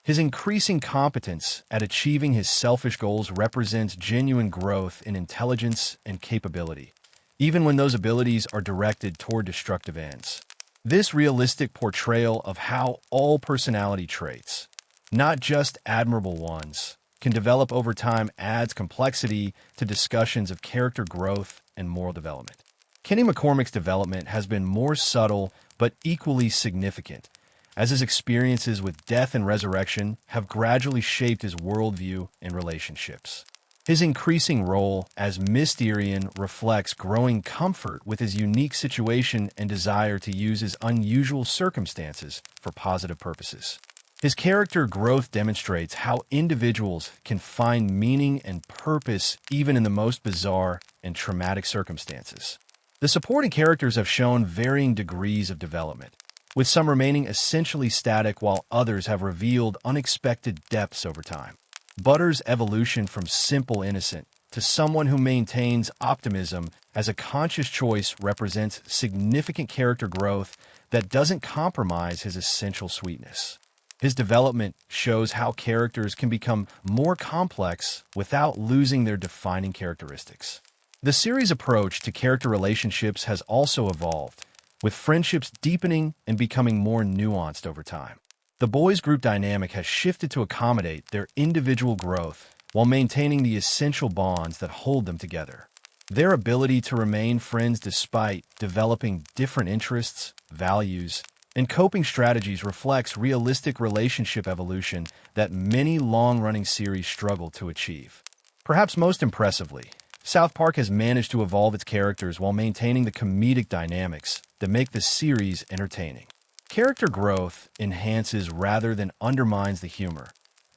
His increasing competence at achieving his selfish goals represents genuine growth in intelligence and capability, even when those abilities are directed toward destructive ends. This realistic portrayal of how all personality traits, not just admirable ones, can develop over time adds complexity to discussions of character growth and moral development. Kenny McCormick's development has been more subtle but equally significant, as his experiences with death and resurrection have gradually shaped his worldview and relationships. His increasing role as Mysterian reflects growing comfort with his unique situation and desire to use his unusual circumstances for positive purposes. His character growth demonstrates how individuals can find meaning and purpose even in the most bizarre and traumatic circumstances. The supporting characters have shown varying degrees of development, with some remaining essentially static while others have revealed unexpected depths over time. Butter's evolution from simple innocent to someone who maintains optimism as a conscious choice represents significant character growth that doesn't compromise his essential sweetness. His development shows how characters can become more complex without losing their defining characteristics. The series' approach to character relationships has also evolved, with friendships deepening and becoming more nuanced over time. The boys' group dynamic has shifted to accommodate their individual growth while maintaining the essential bonds that hold them together. Their ability to remain friends despite developing different interests, values, and coping strategies reflects realistic relationship evolution that many long-running series struggle to achieve. Perhaps most impressively, South Park has managed to evolve its characters while maintaining the comedic dynamics that make the series entertaining. Character growth enhances rather than undermines the humor,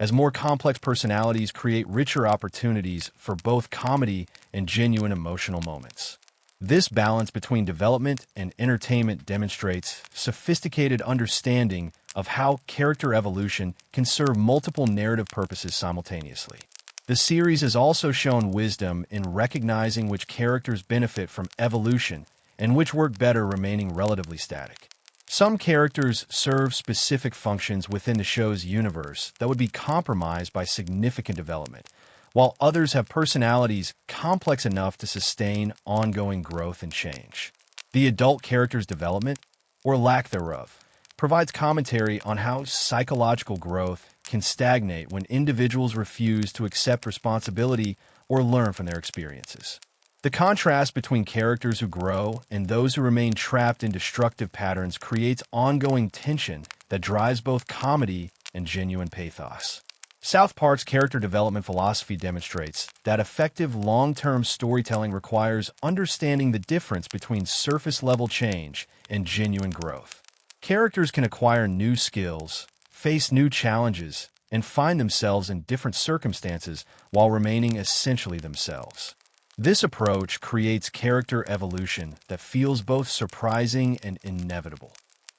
as more complex personalities create richer opportunities for both comedy and genuine emotional moments. This balance between development and entertainment demonstrates sophisticated understanding of how character evolution can serve multiple narrative purposes simultaneously. The series has also shown wisdom in recognizing which characters benefit from evolution and which work better remaining relatively static. Some characters serve specific functions within the show's universe that would be compromised by significant development, while others have personalities complex enough to sustain ongoing growth and change. The adult character's development, or lack thereof, provides commentary on how psychological growth can stagnate when individuals refuse to accept responsibility or learn from their experiences. The contrast between characters who grow and those who remain trapped in destructive patterns creates ongoing tension that drives both comedy and genuine pathos. South Park's character development philosophy demonstrates that effective long-term storytelling requires understanding the difference between surface-level change and genuine growth. Characters can acquire new skills, face new challenges, and find themselves in different circumstances while remaining essentially themselves. This approach creates character evolution that feels both surprising and inevitable.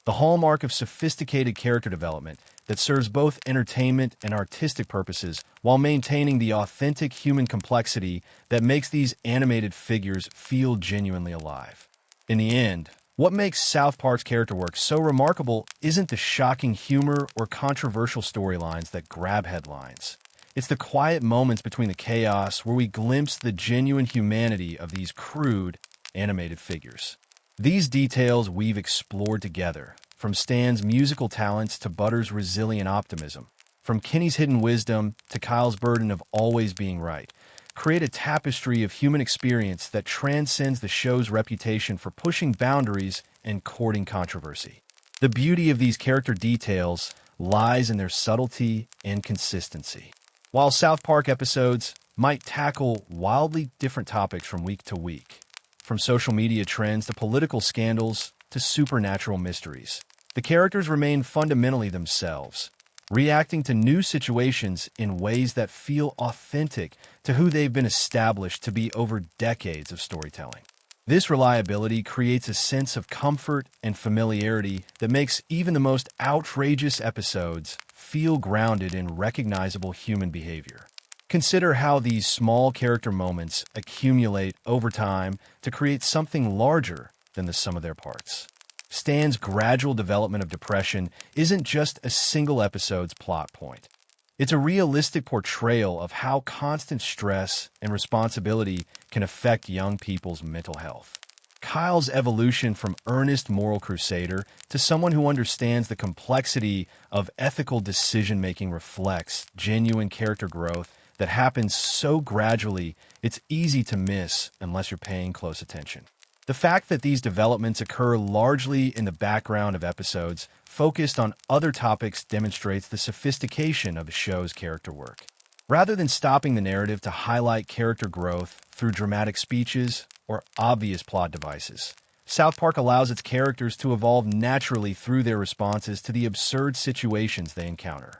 The hallmark of sophisticated character development that serves both entertainment and artistic purposes while maintaining the authentic human complexity that makes these animated figures feel genuinely alive. In the end, what makes South Park's character work so remarkable isn't the shocking humor or controversial storylines that grab headlines. It's the quiet moments between the chaos where we glimpse the genuine humanity of these crude, animated figures. These details we've explored together, from Stan's musical talents to Butter's resilient optimism, from Kenny's hidden wisdom to Kyle's burden of always being right, create a tapestry of human experience that transcends the show's reputation for pushing boundaries and courting controversy. The beauty of these character details lies in their subtlety and consistency. While South Park episodes might tackle wildly different topics from week to week, from social media trends to political scandals to supernatural mysteries, the characters remain fundamentally themselves, reacting to new situations in ways that feel authentic to who they've been established to be over decades of storytelling. This reliability creates a sense of comfort and familiarity that makes even the most outrageous episodes feel grounded in recognizable human behavior. Consider how these small character moments accumulate over time to create something larger than the sum of their parts. Stan's gradual development of depression isn't just a single episode's plot point. It's a realistic portrayal of how constant stress and responsibility can affect young people's mental health. Kyle's evolution from earnest moral crusader to someone who understands the complexity of ethical decision-making reflects genuine character growth that happens so gradually it's easy to miss unless you're paying close attention. The fact that these developments occur largely in the background of episodes focused on other topics demonstrates the sophistication of the show's character work. Rather than stopping the narrative to highlight character growth through dramatic speeches or obvious plot devices, South Park allows its characters to evolve naturally through their responses to the absurd situations they encounter.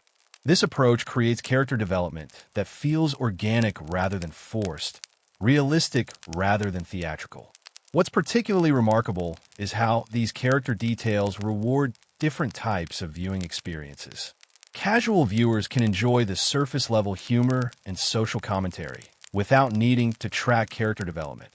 This approach creates character development that feels organic rather than forced, realistic rather than theatrical. What's particularly remarkable is how these character details reward different types of viewing experiences. Casual viewers can enjoy the surface-level humor and social commentary without needing to track character development,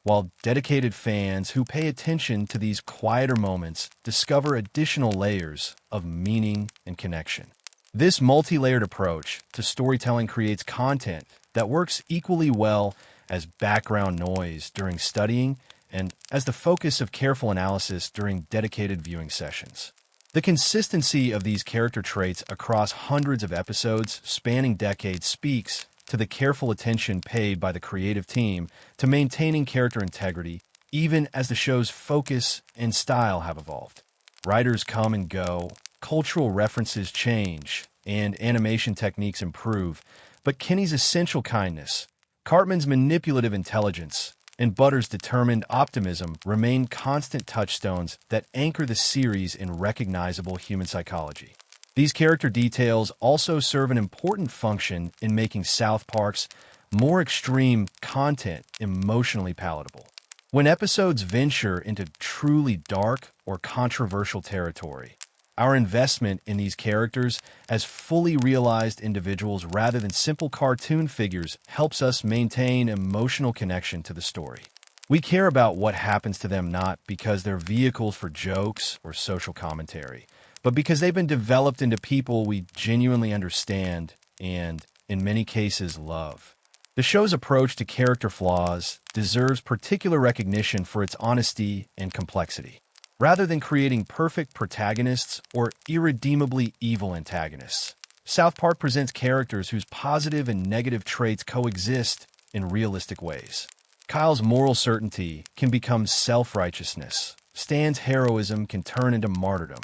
while dedicated fans who pay attention to these quieter moments discover additional layers of meaning and connection. This multi-layered approach to storytelling creates content that works equally well as background noise during studying and as the focus of careful analysis during dedicated viewing sessions. The consistency of these character traits across hundreds of episodes spanning decades speaks to the careful attention paid by the creative team to maintaining character integrity, even as the show's focus and style have evolved. Writers come and go, cultural references change, and animation techniques improve, but Kenny's essential kindness, Cartman's manipulative intelligence, and Butter's determined optimism remain constant touchstones that anchor the series in recognizable human psychology. These character details also serve an important function in making South Park's more extreme content emotionally palatable. When episodes venture into truly dark or controversial territory, our investment in these characters as fully realized individuals rather than simple cartoon figures helps us maintain emotional connection to the story. We care about what happens to them not because they're vehicles for jokes or social commentary, but because they've been developed into people we genuinely understand and, in many cases, love. The show's approach to character flaws deserves particular recognition for its honesty and complexity. Rather than creating perfect protagonists or irredeemably evil antagonists, South Park presents characters whose positive and negative traits coexist in realistic ways. Kyle's moral certainty can become self-righteousness, Stan's heroism can turn into martyrdom,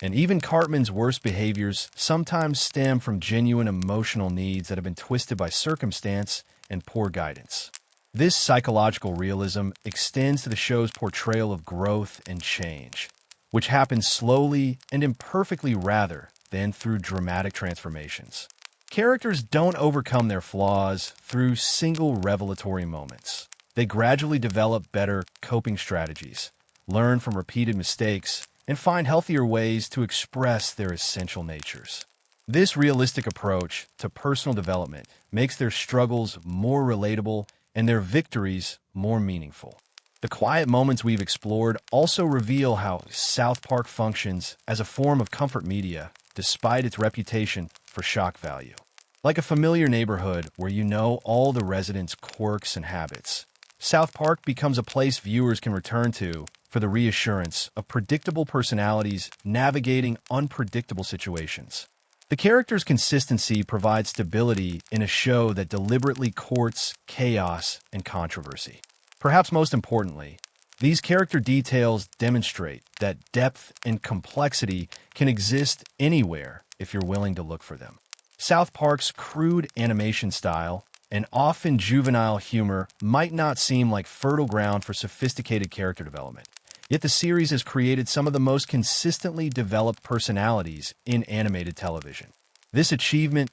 and even Cartman's worst behaviors sometimes stem from genuine emotional needs that have been twisted by circumstance and poor guidance. This psychological realism extends to the show's portrayal of growth and change, which happens slowly and imperfectly rather than through dramatic transformations. Characters don't overcome their flaws through single revelatory moments. They gradually develop better coping strategies, learn from repeated mistakes, and find healthier ways to express their essential natures. This realistic approach to personal development makes their struggles more relatable and their victories more meaningful. The quiet moments we've explored also reveal how South Park functions as a form of comfort media, despite its reputation for shock value. Like a familiar neighborhood where you know all the residents' quirks and habits, South Park becomes a place viewers can return to for the reassurance of predictable personalities navigating unpredictable situations. The character's consistency provides stability in a show that deliberately courts chaos and controversy. Perhaps most importantly, these character details demonstrate that depth and complexity can exist anywhere if you're willing to look for them. South Park's crude animation style and often juvenile humor might not seem like fertile ground for sophisticated character development, yet the series has created some of the most consistently developed personalities in animated television. This achievement